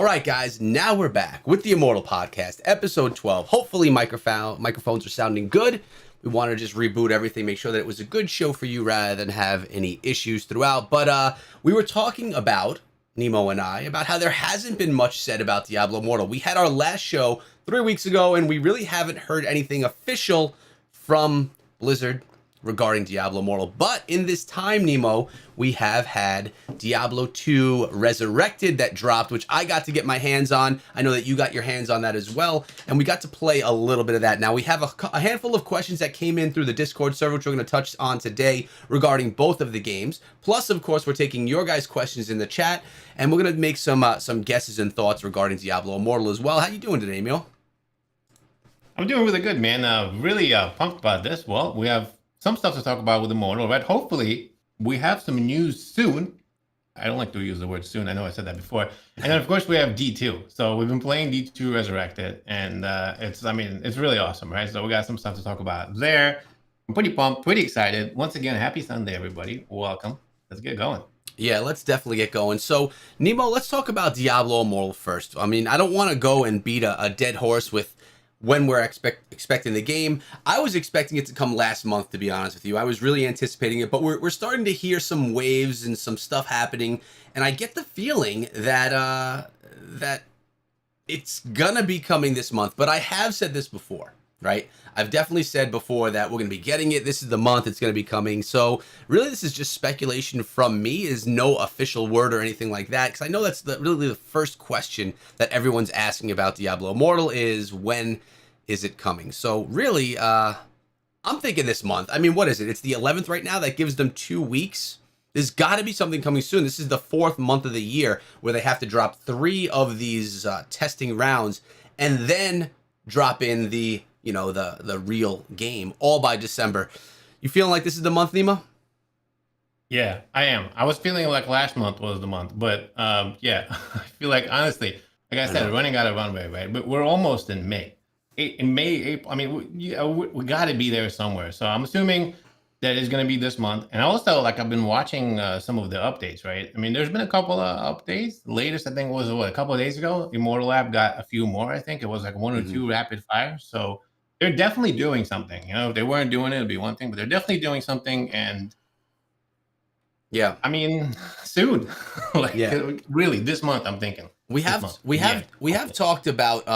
All right, guys, now we're back with the Immortal Podcast, episode 12. Hopefully microphones are sounding good. We wanted to just reboot everything, make sure that it was a good show for you rather than have any issues throughout. But we were talking about, Nemo and I, about how there hasn't been much said about Diablo Immortal. We had our last show 3 weeks ago, and we really haven't heard anything official from Blizzard regarding Diablo Immortal. But in this time, Nemo, we have had Diablo 2 Resurrected that dropped, which I got to get my hands on. I know that you got your hands on that as well, and we got to play a little bit of that. Now, we have a handful of questions that came in through the Discord server, which we're going to touch on today regarding both of the games. Plus, of course, we're taking your guys' questions in the chat, and we're going to make some guesses and thoughts regarding Diablo Immortal as well. How you doing today, Emil? I'm doing really good, man. Really pumped about this. Well, we have some stuff to talk about with Immortal, right? Hopefully, we have some news soon. I don't like to use the word soon. I know I said that before. And then, of course, we have D2. So we've been playing D2 Resurrected, and it's really awesome, right? So we got some stuff to talk about there. I'm pretty pumped, pretty excited. Once again, happy Sunday, everybody. Welcome. Let's get going. Yeah, let's definitely get going. So, Nemo, let's talk about Diablo Immortal first. I mean, I don't want to go and beat a dead horse with when we're expecting the game. I was expecting it to come last month, to be honest with you. I was really anticipating it, but we're starting to hear some waves and some stuff happening, and I get the feeling that that it's gonna be coming this month. But I have said this before, right? I've definitely said before that we're going to be getting it. This is the month it's going to be coming. So really, this is just speculation from me. Is no official word or anything like that. Because I know that's really the first question that everyone's asking about Diablo Immortal is when is it coming? So really, I'm thinking this month. I mean, what is it? It's the 11th right now. That gives them 2 weeks. There's got to be something coming soon. This is the 4th month of the year where they have to drop 3 of these testing rounds and then drop in the the real game all by December. You feeling like this is the month, Nemo? Yeah, I am. I was feeling like last month was the month, but yeah, I feel like honestly, like I said, running out of runway, right? But we're almost in May. In May, April. I mean, we got to be there somewhere. So I'm assuming that is going to be this month. And also, like I've been watching some of the updates, right? I mean, there's been a couple of updates. The latest, I think, was a couple of days ago. Immortal Lab got a few more. I think it was like 1 or 2 rapid fire. So they're definitely doing something. If they weren't doing it, it'd be one thing, but they're definitely doing something. And yeah, I mean, soon, really, this month, I'm thinking. We have talked about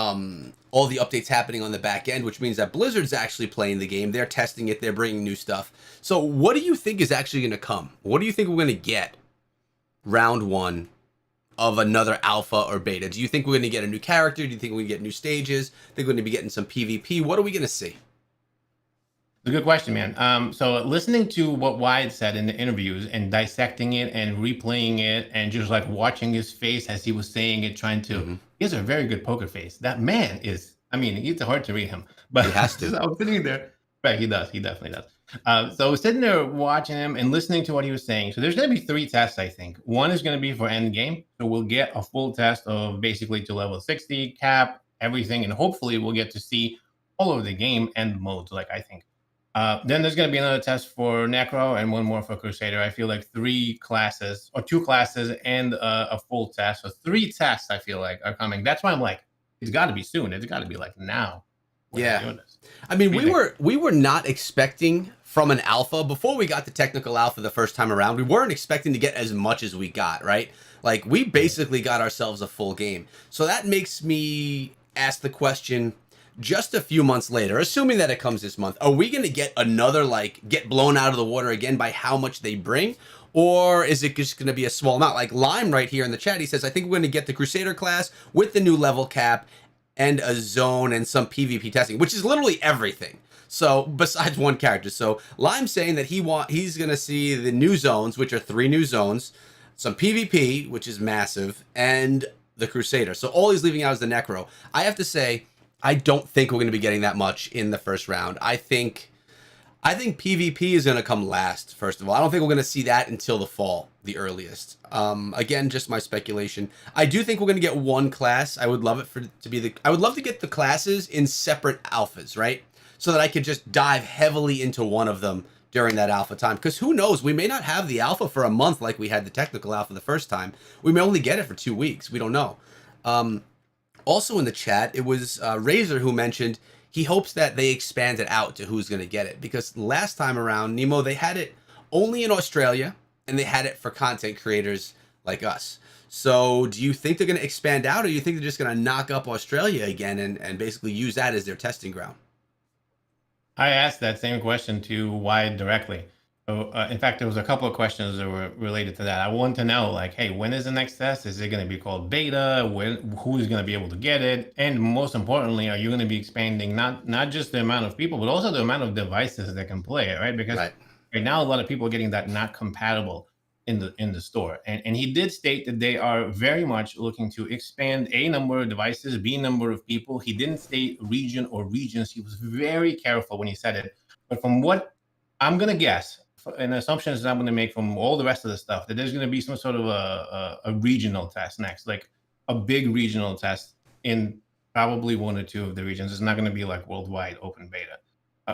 all the updates happening on the back end, which means that Blizzard's actually playing the game. They're testing it. They're bringing new stuff. So what do you think is actually going to come? What do you think we're going to get round 1 of another alpha or beta? Do you think we're going to get a new character? Do you think we're going to get new stages? Think we're going to be getting some PvP? What are we going to see? It's a good question, man. So listening to what Wyatt said in the interviews and dissecting it and replaying it and just like watching his face as he was saying it, trying to, he has a very good poker face. That man is, I mean, it's hard to read him, but he has to. I was sitting there. Right, he does. He definitely does. So I was sitting there watching him and listening to what he was saying. So there's going to be 3 tests, I think. One is going to be for end game. So we'll get a full test of basically to level 60, cap, everything. And hopefully we'll get to see all of the game end modes, like I think. Then there's going to be another test for Necro and one more for Crusader. I feel like 3 classes or 2 classes and a full test. So 3 tests I feel like are coming. That's why I'm like, it's got to be soon. It's got to be like now. Yeah. I mean, we were not expecting from an alpha before we got the technical alpha the first time around. We weren't expecting to get as much as we got, right? Like we basically got ourselves a full game. So that makes me ask the question, just a few months later, assuming that it comes this month, are we going to get another, get blown out of the water again by how much they bring? Or is it just going to be a small amount? Like Lime right here in the chat, he says, I think we're going to get the Crusader class with the new level cap and a zone and some PvP testing, which is literally everything. So besides 1 character. So Lime's saying that he's going to see the new zones, which are 3 new zones, some PvP, which is massive, and the Crusader. So all he's leaving out is the Necro. I have to say, I don't think we're going to be getting that much in the first round. I think PvP is going to come last, first of all. I don't think we're going to see that until the fall, the earliest. Again, just my speculation. I do think we're going to get 1 class. I would love it I would love to get the classes in separate alphas, right? So that I could just dive heavily into one of them during that alpha time. Because who knows, we may not have the alpha for a month like we had the technical alpha the first time. We may only get it for 2 weeks. We don't know. Also in the chat, it was Razor who mentioned he hopes that they expand it out to who's going to get it, because last time around, Nemo, they had it only in Australia, and they had it for content creators like us. So do you think they're going to expand out, or do you think they're just going to knock up Australia again and basically use that as their testing ground? I asked that same question to Wyatt directly. So, in fact, there was a couple of questions that were related to that. I want to know, like, hey, when is the next test? Is it going to be called beta? Who is going to be able to get it? And most importantly, are you going to be expanding not just the amount of people, but also the amount of devices that can play it, right? Because right now, a lot of people are getting that not compatible in the store. And he did state that they are very much looking to expand a number of devices, b number of people. He didn't state region or regions. He was very careful when he said it. But from what I'm going to guess, and assumptions that I'm going to make from all the rest of the stuff, that there's going to be some sort of a regional test next, like a big regional test in probably one or two of the regions. It's not going to be like worldwide open beta.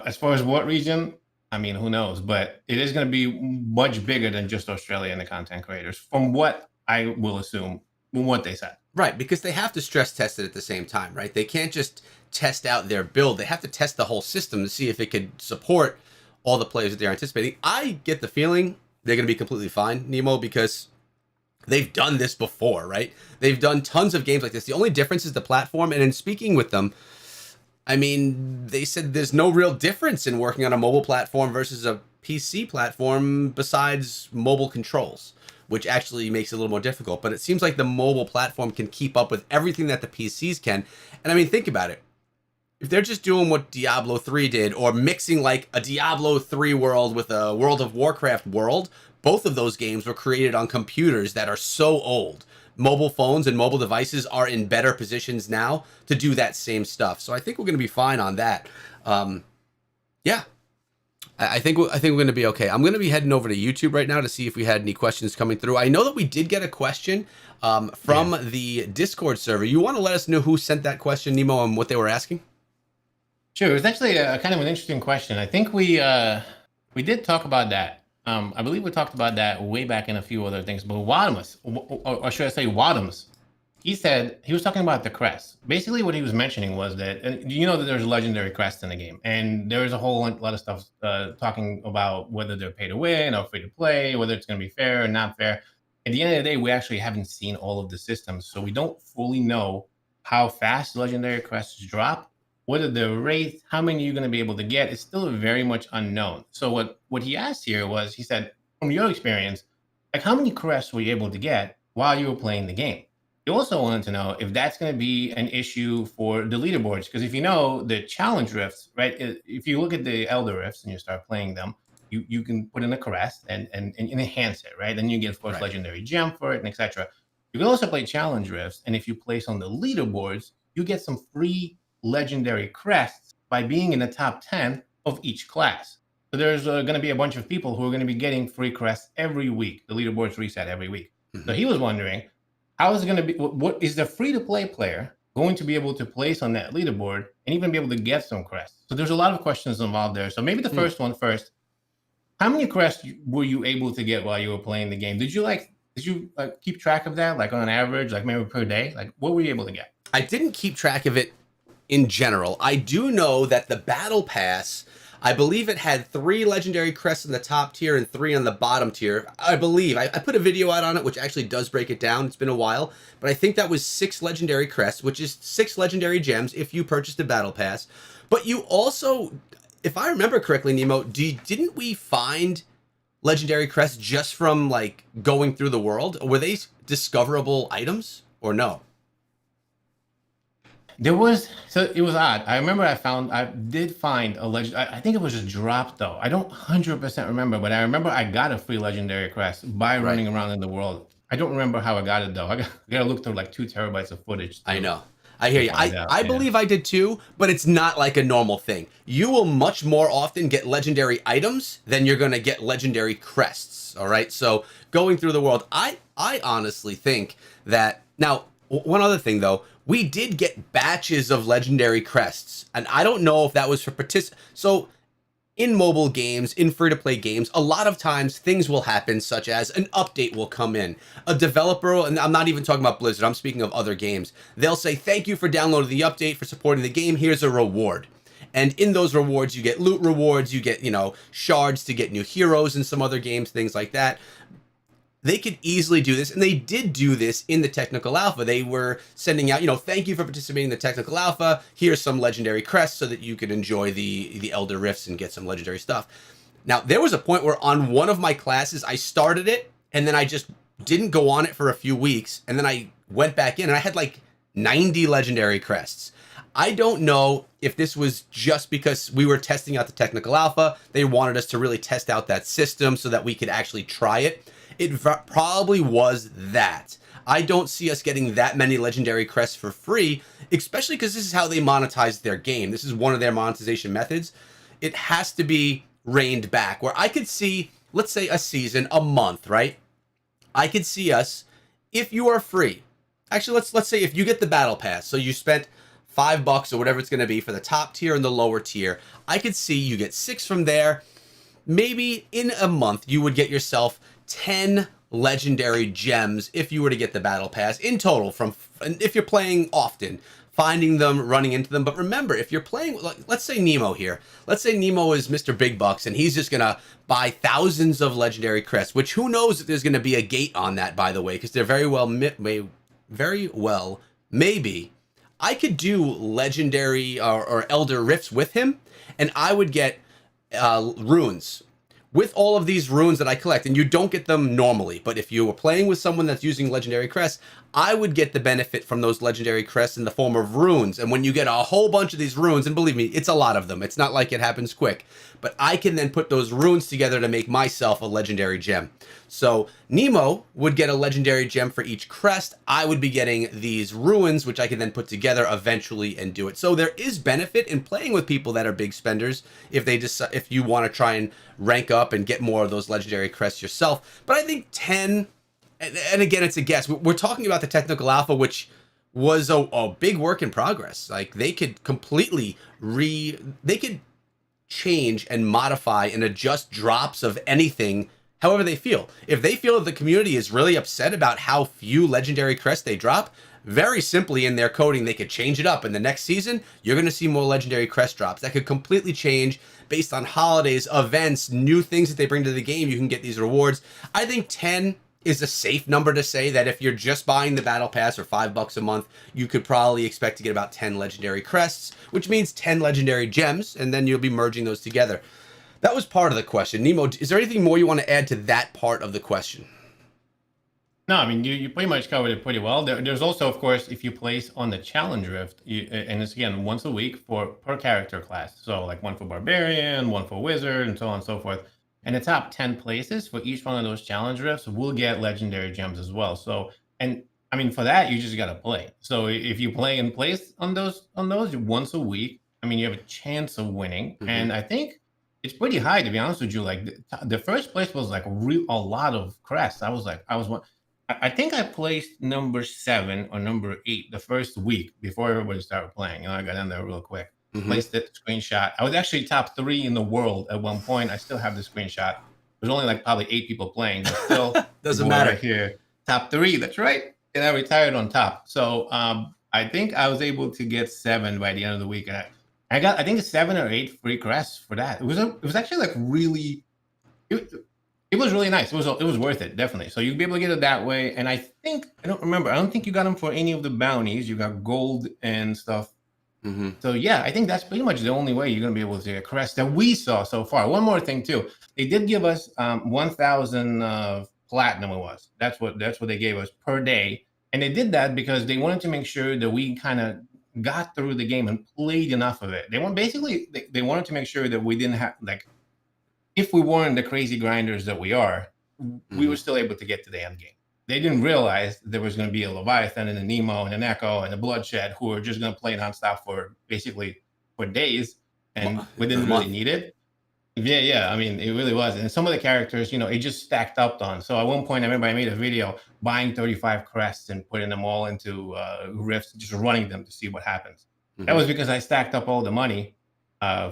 As far as what region, I mean, who knows? But it is going to be much bigger than just Australia and the content creators, from what I will assume, from what they said. Right, because they have to stress test it at the same time, right? They can't just test out their build. They have to test the whole system to see if it could support all the players that they're anticipating. I get the feeling they're going to be completely fine, Nemo, because they've done this before, right? They've done tons of games like this. The only difference is the platform. And in speaking with them, I mean, they said there's no real difference in working on a mobile platform versus a PC platform besides mobile controls, which actually makes it a little more difficult. But it seems like the mobile platform can keep up with everything that the PCs can. And I mean, think about it. If they're just doing what Diablo 3 did, or mixing like a Diablo 3 world with a World of Warcraft world, both of those games were created on computers that are so old. Mobile phones and mobile devices are in better positions now to do that same stuff. So I think we're going to be fine on that. Yeah, I think we're going to be okay. I'm going to be heading over to YouTube right now to see if we had any questions coming through. I know that we did get a question from the Discord server. You want to let us know who sent that question, Nemo, and what they were asking? Sure. It was actually a kind of an interesting question. I think we did talk about that. I believe we talked about that way back in a few other things. But Wadamus, or should I say Wadams, he said he was talking about the crests. Basically, what he was mentioning was that, and you know that there's legendary crests in the game, and there's a whole lot of stuff talking about whether they're pay to win or free to play, whether it's going to be fair or not fair. At the end of the day, we actually haven't seen all of the systems, so we don't fully know how fast legendary crests drop. What are the rates? How many you're going to be able to get? It's still very much unknown. So what he asked here was, he said, from your experience, like how many crests were you able to get while you were playing the game? He also wanted to know if that's going to be an issue for the leaderboards, because if you know the challenge rifts, right? If you look at the Elder Rifts and you start playing them, you can put in a crest and enhance it, right? Then you get, of course, legendary gem for it, and etc. You can also play challenge rifts, and if you place on the leaderboards, you get some free legendary crests by being in the top 10 of each class. So there's going to be a bunch of people who are going to be getting free crests every week. The leaderboards reset every week. So he was wondering, how is it going to be, what is the free-to-play player going to be able to place on that leaderboard and even be able to get some crests? So there's a lot of questions involved there. So maybe the first one first. How many crests were you able to get while you were playing the game? Did you keep track of that, like on an average, like maybe per day? Like what were you able to get? I didn't keep track of it in general. I do know that the battle pass, I believe it had 3 legendary crests in the top tier and 3 on the bottom tier. I believe I put a video out on it, which actually does break it down. It's been a while, but I think that was 6 legendary crests, which is 6 legendary gems if you purchased a battle pass. But you also, if I remember correctly, Nemo, didn't we find legendary crests just from like going through the world? Were they discoverable items or no? There was, so it was odd. I remember I did find a legend. I think it was just dropped though. I don't 100% remember, but I remember I got a free legendary crest by running around in the world. I don't remember how I got it though. I gotta look through like 2 terabytes of footage. I know. I hear you. I believe I did too, but it's not like a normal thing. You will much more often get legendary items than you're going to get legendary crests. All right. So going through the world, I honestly think that now, one other thing though, we did get batches of legendary crests, and I don't know if that was for So in mobile games, in free-to-play games, a lot of times things will happen such as an update will come in. A developer, and I'm not even talking about Blizzard, I'm speaking of other games. They'll say, thank you for downloading the update, for supporting the game, here's a reward. And in those rewards, you get loot rewards, you get, shards to get new heroes in some other games, things like that. They could easily do this, and they did do this in the technical alpha. They were sending out, thank you for participating in the technical alpha. Here's some legendary crests so that you could enjoy the Elder Rifts and get some legendary stuff. Now, there was a point where on one of my classes, I started it, and then I just didn't go on it for a few weeks, and then I went back in, and I had like 90 legendary crests. I don't know if this was just because we were testing out the technical alpha. They wanted us to really test out that system so that we could actually try it. It probably was that. I don't see us getting that many legendary crests for free, especially because this is how they monetize their game. This is one of their monetization methods. It has to be reined back, where I could see, let's say a season, a month, right? I could see us, if you are free. Actually, let's say if you get the battle pass, so you spent $5 or whatever it's going to be for the top tier and the lower tier, I could see you get 6 from there. Maybe in a month you would get yourself 10 legendary gems if you were to get the battle pass in total, from if you're playing often, finding them, running into them. But remember, if you're playing, let's say Nemo here, let's say Nemo is Mr. Big Bucks and he's just gonna buy thousands of legendary crests, which who knows if there's gonna be a gate on that, by the way, because they're very well maybe. I could do legendary or elder rifts with him, and I would get runes. With all of these runes that I collect, and you don't get them normally, but if you were playing with someone that's using legendary crests, I would get the benefit from those legendary crests in the form of runes. And when you get a whole bunch of these runes, and believe me, it's a lot of them, it's not like it happens quick, but I can then put those runes together to make myself a legendary gem. So Nemo would get a legendary gem for each crest. I would be getting these runes, which I can then put together eventually and do it. So there is benefit in playing with people that are big spenders if they decide, if you want to try and rank up and get more of those legendary crests yourself. But I think 10, and again, it's a guess. We're talking about the technical alpha, which was a big work in progress. Like they could completely they could change and modify and adjust drops of anything however they feel. If they feel that the community is really upset about how few legendary crests they drop, very simply in their coding, they could change it up. In the next season, you're going to see more legendary crest drops. That could completely change based on holidays, events, new things that they bring to the game. You can get these rewards. I think 10 is a safe number to say that if you're just buying the battle pass or $5 a month, you could probably expect to get about 10 legendary crests, which means 10 legendary gems, and then you'll be merging those together. That was part of the question. Nemo, is there anything more you want to add to that part of the question? No, I mean, you pretty much covered it pretty well. There's also, of course, if you place on the challenge rift, and it's again once a week per character class. So like one for barbarian, one for wizard, and so on and so forth. And the top 10 places for each one of those challenge rifts will get legendary gems as well. So, and I mean, for that, you just got to play. So if you play and place on those once a week, I mean, you have a chance of winning. Mhm. And I think it's pretty high, to be honest with you. Like the first place was like a lot of crests. I was one. I think I placed number 7 or number 8 the first week before everybody started playing. I got in there real quick. Placed it, screenshot. I was actually top 3 in the world at one point. I still have the screenshot. There's only like probably 8 people playing, but still Doesn't matter here. Top 3, that's right. And I retired on top. So I think I was able to get 7 by the end of the week. And I got, I think, 7 or 8 free crests for that. It was actually like really. It was really nice. It was worth it, definitely. So you'd be able to get it that way. And I don't think you got them for any of the bounties. You got gold and stuff. So yeah, I think that's pretty much the only way you're going to be able to get a crest that we saw so far. One more thing too, they did give us 1,000 platinum. It was that's what they gave us per day, and they did that because they wanted to make sure that we kind of got through the game and played enough of it. They wanted to make sure that we didn't have, like, if we weren't the crazy grinders that we are, we were still able to get to the end game. They didn't realize there was going to be a Leviathan and a Nemo and an Echo and a Bloodshed who were just going to play nonstop for days, and we didn't really need it. Yeah. I mean, it really was. And some of the characters, it just stacked up on. So at one point, I remember I made a video buying 35 crests and putting them all into rifts, just running them to see what happens. That was because I stacked up all the money.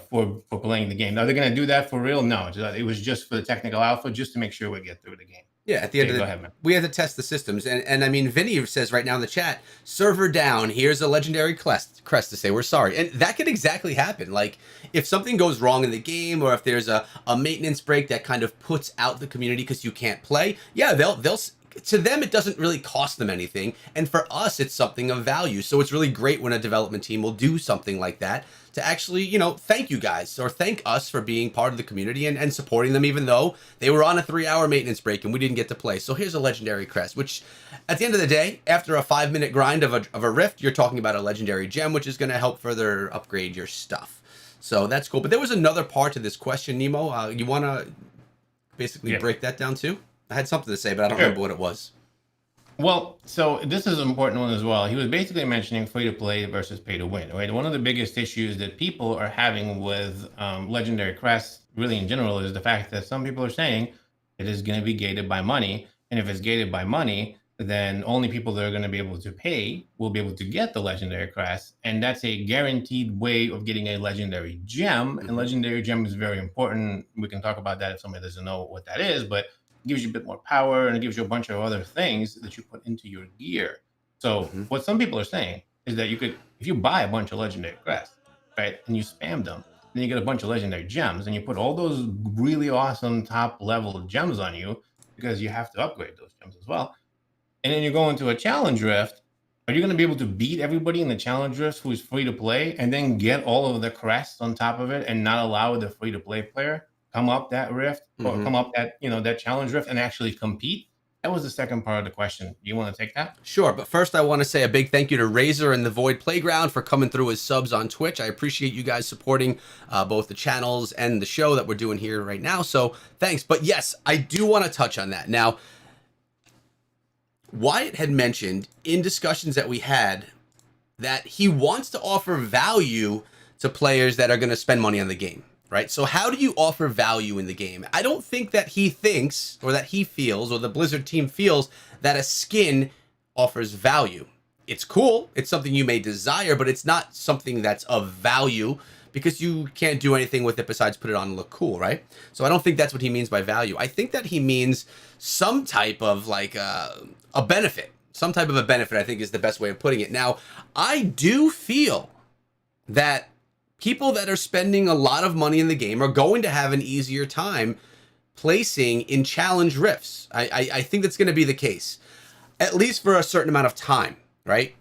for playing the game. Are they going to do that for real? No, it was just for the technical alpha, just to make sure we get through the game. Yeah, at the end of the day, we had to test the systems. And I mean, Vinny says right now in the chat, server down, here's a legendary crest to say we're sorry. And that could exactly happen. Like, if something goes wrong in the game, or if there's a maintenance break that kind of puts out the community because you can't play, yeah, they'll to them, it doesn't really cost them anything. And for us, it's something of value. So it's really great when a development team will do something like that to actually, you know, thank you guys or thank us for being part of the community and supporting them, even though they were on a 3-hour maintenance break and we didn't get to play. So here's a legendary crest, which at the end of the day, after a 5-minute grind of a rift, you're talking about a legendary gem, which is going to help further upgrade your stuff. So that's cool. But there was another part to this question, Nemo. You want to basically break that down too? I had something to say, but I don't remember what it was. Well, so this is an important one as well. He was basically mentioning free to play versus pay to win, right? One of the biggest issues that people are having with legendary crests, really in general, is the fact that some people are saying it is going to be gated by money. And if it's gated by money, then only people that are going to be able to pay will be able to get the legendary crest. And that's a guaranteed way of getting a legendary gem. And legendary gem is very important. We can talk about that if somebody doesn't know what that is, but it gives you a bit more power, and it gives you a bunch of other things that you put into your gear. So what some people are saying is that you could, if you buy a bunch of legendary crests, right, and you spam them, then you get a bunch of legendary gems, and you put all those really awesome top level gems on you, because you have to upgrade those gems as well. And then you go into a challenge rift. Are you going to be able to beat everybody in the challenge rift who is free to play, and then get all of the crests on top of it, and not allow the free to play player come up that rift or come up that, you know, that challenge rift and actually compete? That was the second part of the question. Do you want to take that? Sure, but first I want to say a big thank you to Razor and the Void Playground for coming through as subs on Twitch. I appreciate you guys supporting both the channels and the show that we're doing here right now. So thanks. But yes, I do want to touch on that. Now, Wyatt had mentioned in discussions that we had that he wants to offer value to players that are going to spend money on the game. Right? So how do you offer value in the game? I don't think that he thinks, or that he feels, or the Blizzard team feels, that a skin offers value. It's cool. It's something you may desire, but it's not something that's of value because you can't do anything with it besides put it on and look cool, right? So I don't think that's what he means by value. I think that he means some type of like a benefit. Some type of a benefit, I think, is the best way of putting it. Now, I do feel that people that are spending a lot of money in the game are going to have an easier time placing in challenge rifts. I think that's going to be the case, at least for a certain amount of time, right?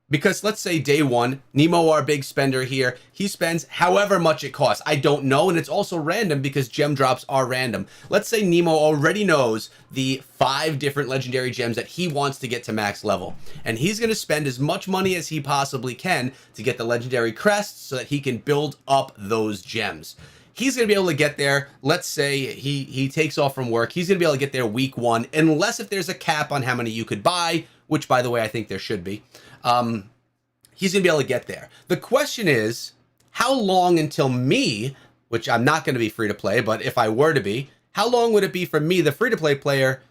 Because let's say day one, Nemo, our big spender here, he spends however much it costs. I don't know, and it's also random because gem drops are random. Let's say Nemo already knows the 5 different legendary gems that he wants to get to max level, and he's going to spend as much money as he possibly can to get the legendary crests so that he can build up those gems. He's going to be able to get there. Let's say he takes off from work. He's going to be able to get there week 1, unless if there's a cap on how many you could buy, which, by the way, I think there should be. He's going to be able to get there. The question is, how long until me, which I'm not going to be free to play, but if I were to be, how long would it be for me, the free to play player,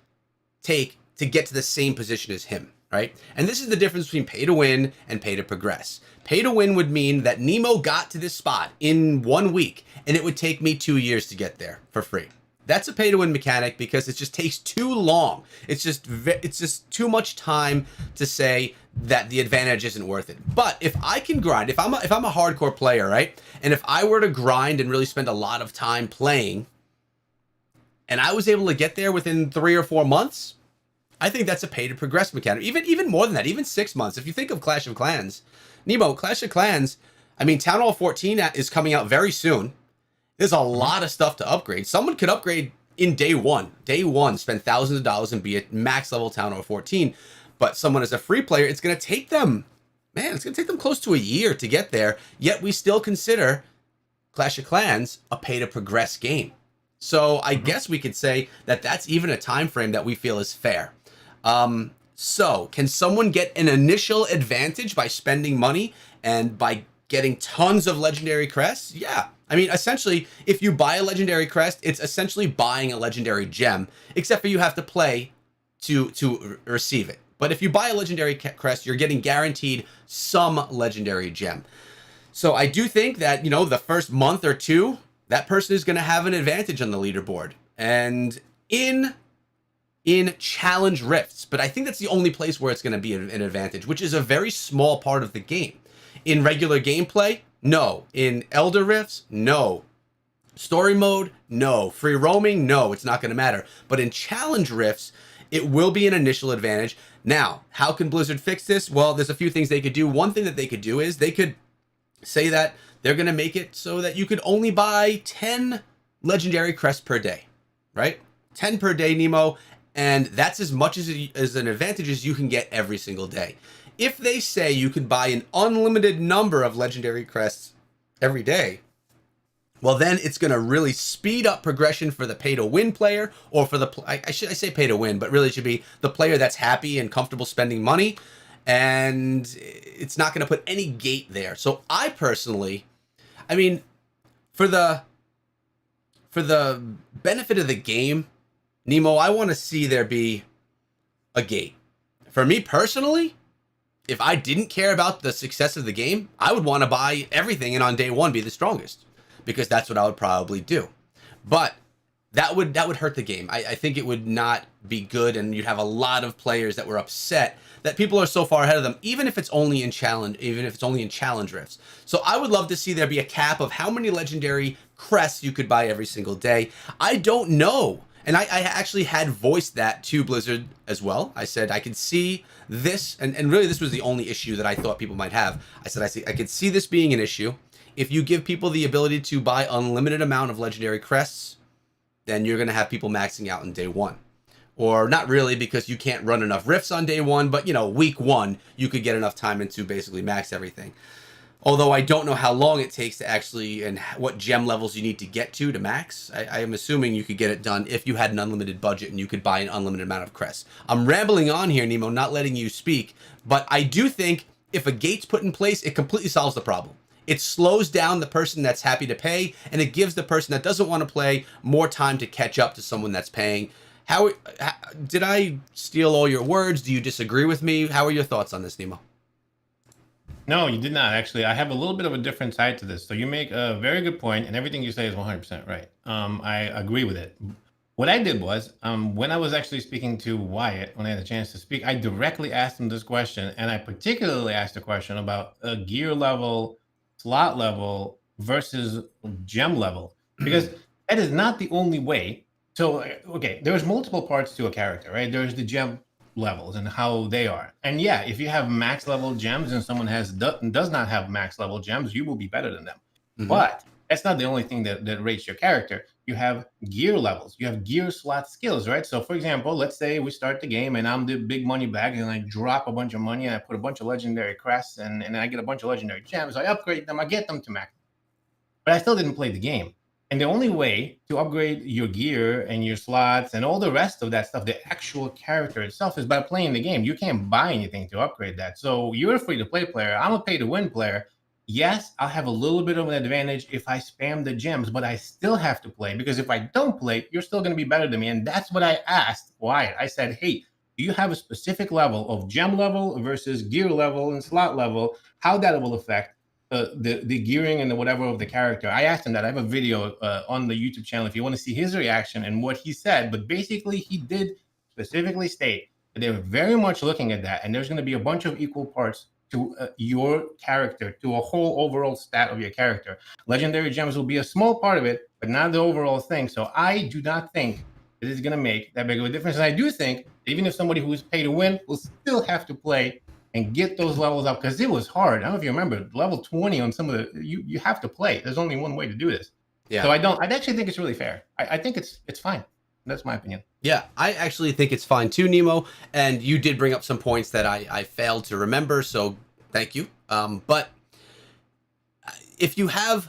take to get to the same position as him, right? And this is the difference between pay to win and pay to progress. Pay to win would mean that Nemo got to this spot in 1 week, and it would take me 2 years to get there for free. That's a pay to win mechanic because it just takes too long. It's just too much time to say that the advantage isn't worth it. But if I can grind, if I'm a hardcore player, right? And if I were to grind and really spend a lot of time playing, and I was able to get there within 3 or 4 months, I think that's a pay to progress mechanic. Even more than that, even 6 months. If you think of Clash of Clans, Nemo, Clash of Clans, I mean, Town Hall 14 is coming out very soon. There's a lot of stuff to upgrade. Someone could upgrade in day one. Day one, spend thousands of dollars and be at max level Town Hall 14. But someone as a free player, it's going to take them, it's going to take them close to a year to get there. Yet we still consider Clash of Clans a pay to progress game. So I guess we could say that that's even a time frame that we feel is fair. So can someone get an initial advantage by spending money and by getting tons of legendary crests? Yeah. I mean, essentially, if you buy a legendary crest, it's essentially buying a legendary gem, except for you have to play to receive it. But if you buy a legendary crest, you're getting guaranteed some legendary gem. So I do think that, the first month or two, that person is going to have an advantage on the leaderboard. And in challenge rifts, but I think that's the only place where it's going to be an advantage, which is a very small part of the game. In regular gameplay, no. In Elder Rifts, no. Story mode, no. Free roaming, no. It's not going to matter. But in challenge rifts, it will be an initial advantage. Now, how can Blizzard fix this? Well, there's a few things they could do. One thing that they could do is they could say that they're going to make it so that you could only buy 10 legendary crests per day, right? 10 per day, Nemo, and that's as much as an advantage as you can get every single day. If they say you could buy an unlimited number of legendary crests every day, well, then it's going to really speed up progression for the pay-to-win player, or for I say pay-to-win, but really it should be the player that's happy and comfortable spending money, and it's not going to put any gate there. So I personally, I mean, for the benefit of the game, Nemo, I want to see there be a gate. For me personally, if I didn't care about the success of the game, I would want to buy everything and on day one be the strongest, because that's what I would probably do. But that would hurt the game. I think it would not be good, and you'd have a lot of players that were upset that people are so far ahead of them, even if it's only in challenge rifts. So I would love to see there be a cap of how many legendary crests you could buy every single day. I don't know. And I actually had voiced that to Blizzard as well. I said I could see this, and really this was the only issue that I thought people might have. I said I could see this being an issue. If you give people the ability to buy unlimited amount of legendary crests, then you're going to have people maxing out in day one. Or not really, because you can't run enough rifts on day one, but week one, you could get enough time in to basically max everything. Although I don't know how long it takes to actually, and what gem levels you need to get to max. I am assuming you could get it done if you had an unlimited budget and you could buy an unlimited amount of crests. I'm rambling on here, Nemo, not letting you speak, but I do think if a gate's put in place, it completely solves the problem. It slows down the person that's happy to pay, and it gives the person that doesn't want to play more time to catch up to someone that's paying. How did I steal all your words? Do you disagree with me? How are your thoughts on this, Nemo? No, you did not, actually. I have a little bit of a different side to this. So you make a very good point, and everything you say is 100% right. I agree with it. What I did was, when I was actually speaking to Wyatt, when I had a chance to speak, I directly asked him this question, and I particularly asked a question about a gear level, slot level versus gem level, because that is not the only way. So, okay, there's multiple parts to a character, right? There's the gem levels and how they are. And yeah, if you have max level gems and someone does not have max level gems, you will be better than them. Mm-hmm. But that's not the only thing that rates your character. You have gear levels. You have gear slot skills, right? So for example, let's say we start the game and I'm the big money bag and I drop a bunch of money and I put a bunch of legendary crests and I get a bunch of legendary gems. I upgrade them, I get them to max. But I still didn't play the game. And the only way to upgrade your gear and your slots and all the rest of that stuff, the actual character itself, is by playing the game. You can't buy anything to upgrade that. So you're a free-to-play player. I'm a pay-to-win player. Yes, I'll have a little bit of an advantage if I spam the gems, but I still have to play, because if I don't play, you're still going to be better than me. And that's what I asked Wyatt. I said, hey, do you have a specific level of gem level versus gear level and slot level, how that will affect the gearing and the whatever of the character? I asked him that. I have a video on the YouTube channel if you want to see his reaction and what he said. But basically, he did specifically state that they were very much looking at that. And there's going to be a bunch of equal parts to your character, to a whole overall stat of your character. Legendary gems will be a small part of it, but not the overall thing. So I do not think that it's going to make that big of a difference. And I do think even if somebody who's pay to win will still have to play and get those levels up, because it was hard. I don't know if you remember, level 20 on some of the, you have to play. There's only one way to do this. Yeah. So I actually think it's really fair. I think it's fine. That's my opinion. Yeah, I actually think it's fine too, Nemo. And you did bring up some points that I failed to remember, so thank you. But if you have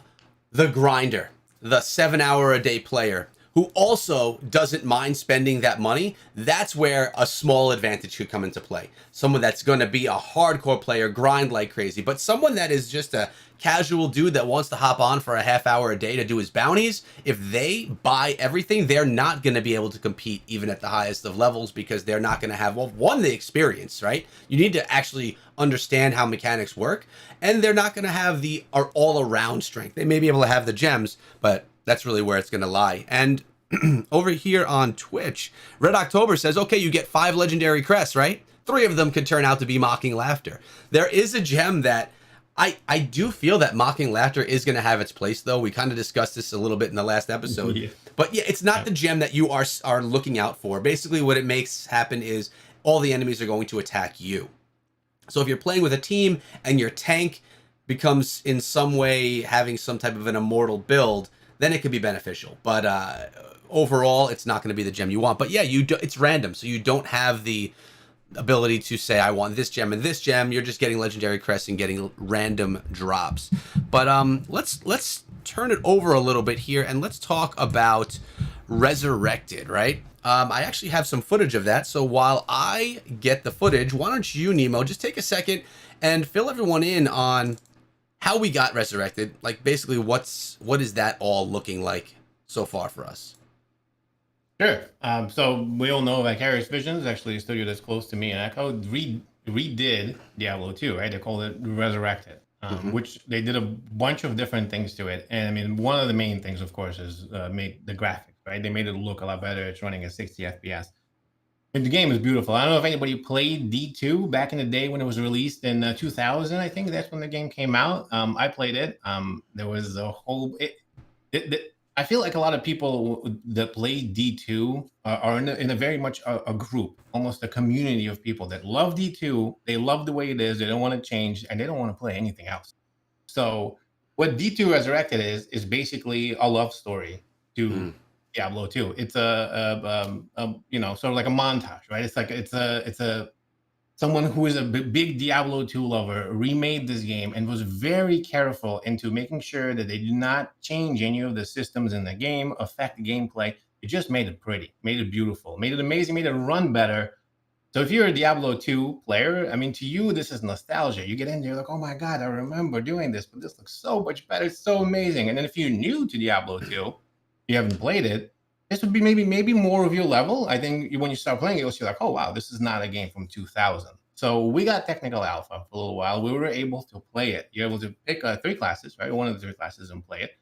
the grinder, the 7-hour-a-day player who also doesn't mind spending that money, that's where a small advantage could come into play. Someone that's going to be a hardcore player, grind like crazy, but someone that is just a casual dude that wants to hop on for a half hour a day to do his bounties, if they buy everything, they're not going to be able to compete even at the highest of levels, because they're not going to have, well, one, the experience, right? You need to actually understand how mechanics work, and they're not going to have the all-around strength. They may be able to have the gems, but that's really where it's going to lie. And over here on Twitch, Red October says, okay, you get 5 legendary crests, right? 3 of them could turn out to be Mocking Laughter. There is a gem that I do feel that Mocking Laughter is going to have its place, though. We kind of discussed this a little bit in the last episode. Yeah. But yeah, it's not the gem that you are looking out for. Basically, what it makes happen is all the enemies are going to attack you. So if you're playing with a team and your tank becomes in some way having some type of an immortal build, then it could be beneficial. But overall, it's not going to be the gem you want. But yeah, it's random, so you don't have the ability to say, I want this gem and this gem. You're just getting legendary crests and getting random drops. But let's turn it over a little bit here, and let's talk about Resurrected, right? I actually have some footage of that, so while I get the footage, why don't you, Nemo, just take a second and fill everyone in on how we got Resurrected, like basically what is that all looking like so far for us? Sure. So we all know Vicarious Visions, actually a studio that's close to me and Echo, redid Diablo 2, right? They called it Resurrected, which they did a bunch of different things to it. And I mean, one of the main things, of course, is made the graphics, right? They made it look a lot better. It's running at 60 FPS. And the game is beautiful. I don't know if anybody played D2 back in the day when it was released in 2000. I think that's when the game came out. I played it. There was a whole... I feel like a lot of people that play D2 are in a very much a group, almost a community of people that love D2. They love the way it is. They don't want to change, and they don't want to play anything else. So what D2 Resurrected is basically a love story to Diablo 2. It's a sort of like a montage, right? It's like it's a someone who is a big Diablo 2 lover remade this game and was very careful into making sure that they did not change any of the systems in the game, affect the gameplay. It just made it pretty, made it beautiful, made it amazing, made it run better. So if you're a Diablo 2 player, I mean, to you, this is nostalgia. You get in there, you're like, oh my God, I remember doing this, but this looks so much better. It's so amazing. And then if you're new to Diablo 2, you haven't played it, this would be maybe more of your level. I think when you start playing it, you'll see like, oh, wow, this is not a game from 2000. So we got technical alpha for a little while. We were able to play it. You're able to pick 3 classes, right? One of the 3 classes and play it.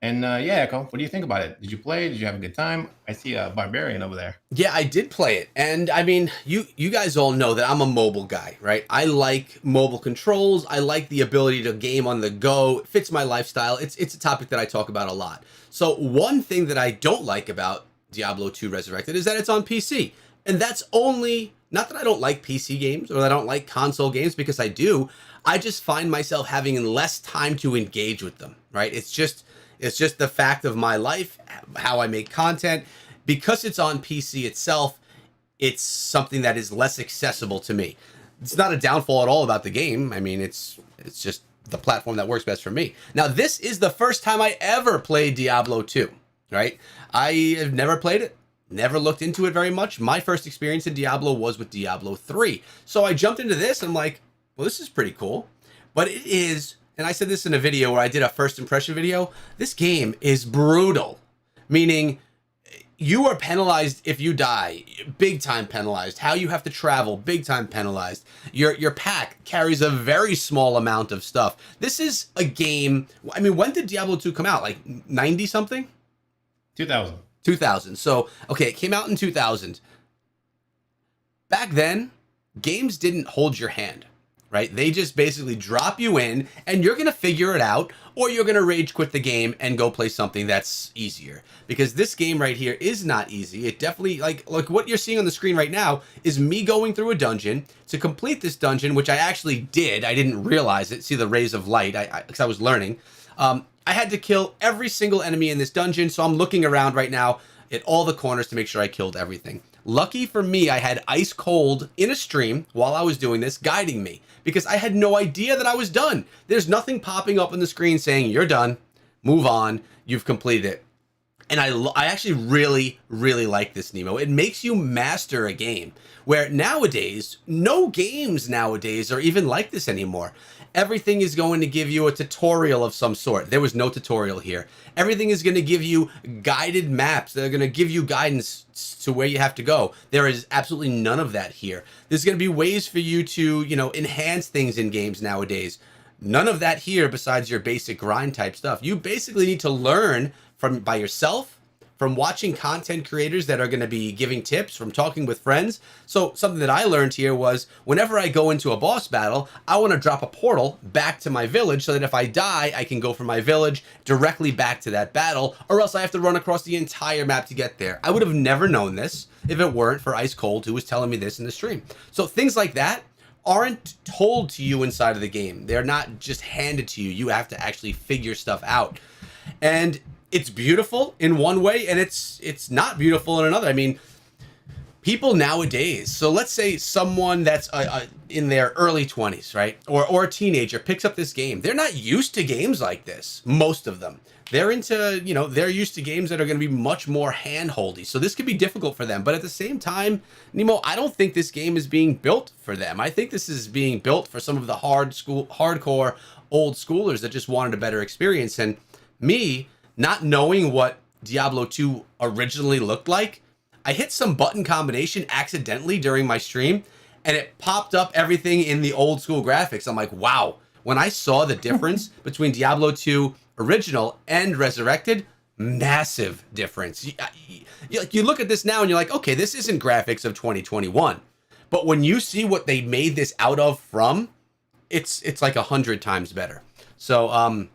And yeah, Echo, what do you think about it? Did you play? Did you have a good time? I see a barbarian over there. Yeah, I did play it. And I mean, you guys all know that I'm a mobile guy, right? I like mobile controls. I like the ability to game on the go. It fits my lifestyle. It's a topic that I talk about a lot. So one thing that I don't like about Diablo 2 Resurrected is that it's on PC. And that's only, not that I don't like PC games or that I don't like console games, because I do. I just find myself having less time to engage with them, right? It's just the fact of my life, how I make content. Because it's on PC itself, it's something that is less accessible to me. It's not a downfall at all about the game. I mean, it's just the platform that works best for me. Now, this is the first time I ever played Diablo 2, right? I have never played it, never looked into it very much. My first experience in Diablo was with Diablo 3. So I jumped into this and I'm like, well, this is pretty cool. But it is, and I said this in a video where I did a first impression video, this game is brutal. Meaning, you are penalized if you die, big time penalized. How you have to travel, big time penalized. Your pack carries a very small amount of stuff. This is a game, I mean, when did Diablo 2 come out? Like 90 something? 2000. 2000. So, okay, it came out in 2000. Back then, games didn't hold your hand, right? They just basically drop you in and you're going to figure it out, or you're going to rage quit the game and go play something that's easier. Because this game right here is not easy. It definitely, like what you're seeing on the screen right now is me going through a dungeon. To complete this dungeon, which I actually did, I didn't realize it. See the rays of light, because I was learning. I had to kill every single enemy in this dungeon, so I'm looking around right now at all the corners to make sure I killed everything. Lucky for me, I had Ice Cold in a stream while I was doing this, guiding me, because I had no idea that I was done. There's nothing popping up on the screen saying, you're done, move on, you've completed it. And I actually really, really like this, Nemo. It makes you master a game. Where nowadays, no games nowadays are even like this anymore. Everything is going to give you a tutorial of some sort. There was no tutorial here. Everything is going to give you guided maps. They're going to give you guidance to where you have to go. There is absolutely none of that here. There's going to be ways for you to, enhance things in games nowadays. None of that here besides your basic grind type stuff. You basically need to learn by yourself, from watching content creators that are going to be giving tips, from talking with friends. So something that I learned here was whenever I go into a boss battle, I want to drop a portal back to my village so that if I die, I can go from my village directly back to that battle, or else I have to run across the entire map to get there. I would have never known this if it weren't for Ice Cold, who was telling me this in the stream. So things like that aren't told to you inside of the game. They're not just handed to you. You have to actually figure stuff out. And it's beautiful in one way, and it's not beautiful in another. I mean, people nowadays, so let's say someone that's in their early 20s, right? Or a teenager picks up this game. They're not used to games like this, most of them. They're into, they're used to games that are going to be much more hand-holdy. So this could be difficult for them. But at the same time, Nemo, I don't think this game is being built for them. I think this is being built for some of the hardcore old schoolers that just wanted a better experience. And me, not knowing what Diablo 2 originally looked like, I hit some button combination accidentally during my stream, and it popped up everything in the old school graphics. I'm like, wow. When I saw the difference between Diablo 2 original and Resurrected, massive difference. You look at this now and you're like, okay, this isn't graphics of 2021. But when you see what they made this out of from, it's like 100 times better. So,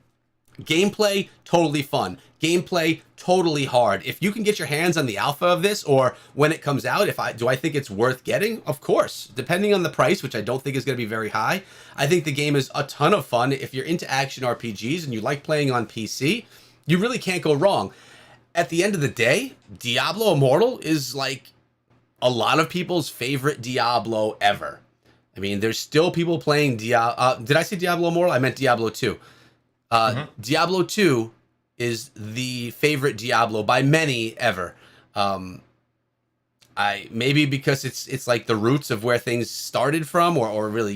gameplay, totally fun. Gameplay, totally hard. If you can get your hands on the alpha of this, or when it comes out, do I think it's worth getting? Of course. Depending on the price, which I don't think is going to be very high, I think the game is a ton of fun. If you're into action RPGs and you like playing on PC, you really can't go wrong. At the end of the day, Diablo Immortal is like a lot of people's favorite Diablo ever. I mean, there's still people playing Diablo. Did I say Diablo Immortal? I meant Diablo 2. Diablo 2 is the favorite Diablo by many ever. Maybe because it's like the roots of where things started from, or really,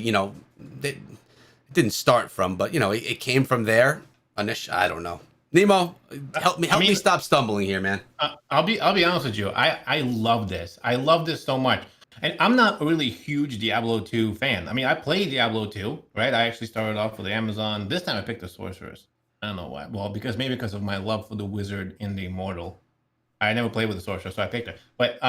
it didn't start from, but it came from there. I don't know. Nemo, help me stop stumbling here, man. I'll be honest with you. I love this. I love this so much. And I'm not a really huge Diablo 2 fan. I mean, I played Diablo 2, right? I actually started off with the Amazon. This time I picked the Sorceress. I don't know why. Well, because of my love for the Wizard in the Immortal. I never played with the Sorcerer, so I picked her. But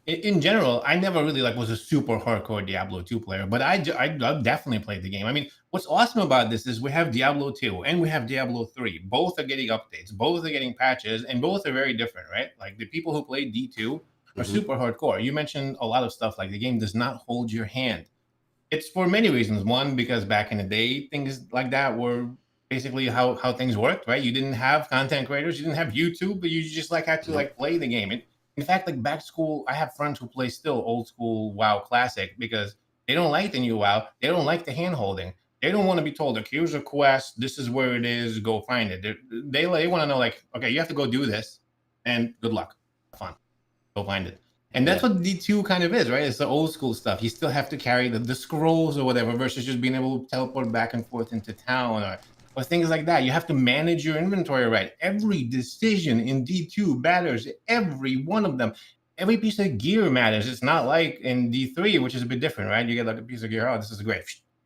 in general, I never really was a super hardcore Diablo 2 player. But I definitely played the game. I mean, what's awesome about this is we have Diablo 2 and we have Diablo 3. Both are getting updates. Both are getting patches. And both are very different, right? Like the people who played D2 are super hardcore. You mentioned a lot of stuff like the game does not hold your hand. It's for many reasons. One, because back in the day, things like that were basically how things worked, right? You didn't have content creators, you didn't have YouTube, but you just had to play the game. And in fact, back to school, I have friends who play still old school WoW Classic because they don't like the new WoW. They don't like the hand holding. They don't want to be told, like, here's a quest, this is where it is, go find it. They want to know, like, okay, you have to go do this, and good luck, have fun. Go find it. And that's what D2 kind of is, right? It's the old school stuff. You still have to carry the scrolls or whatever versus just being able to teleport back and forth into town or things like that. You have to manage your inventory right. Every decision in D2 matters, every one of them. Every piece of gear matters. It's not like in D3, which is a bit different, right? You get like a piece of gear, oh, this is great,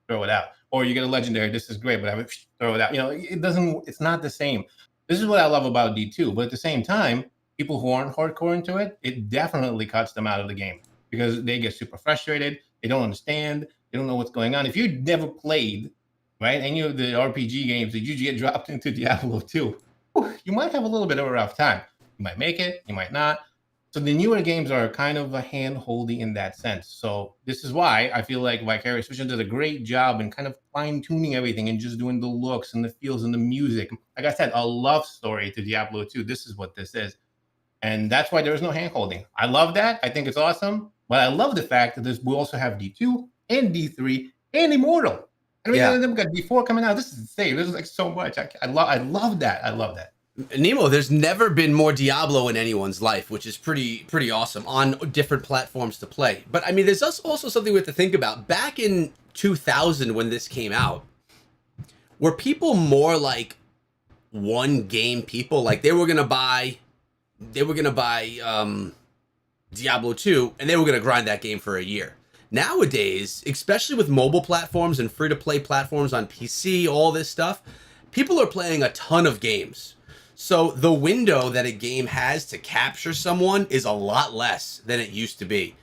throw it out. Or you get a legendary, this is great, but I throw it out. It's not the same. This is what I love about D2, but at the same time, people who aren't hardcore into it, it definitely cuts them out of the game because they get super frustrated. They don't understand. They don't know what's going on. If you've never played, right, any of the RPG games that you get dropped into Diablo 2, you might have a little bit of a rough time. You might make it, you might not. So the newer games are kind of a hand-holding in that sense. So this is why I feel like Vicarious Vision does a great job in kind of fine-tuning everything and just doing the looks and the feels and the music. Like I said, a love story to Diablo 2. This is what this is. And that's why there is no hand-holding. I love that. I think it's awesome. But I love the fact that we also have D2 and D3 and Immortal. And we got D4 coming out. This is insane. This is so much. I love that. I love that. Nemo, there's never been more Diablo in anyone's life, which is pretty awesome on different platforms to play. But I mean, there's also something we have to think about. Back in 2000, when this came out, were people more like one game people? Like they were gonna buy Diablo 2, and they were gonna grind that game for a year. Nowadays, especially with mobile platforms and free to play platforms on PC, all this stuff, people are playing a ton of games. So the window that a game has to capture someone is a lot less than it used to be.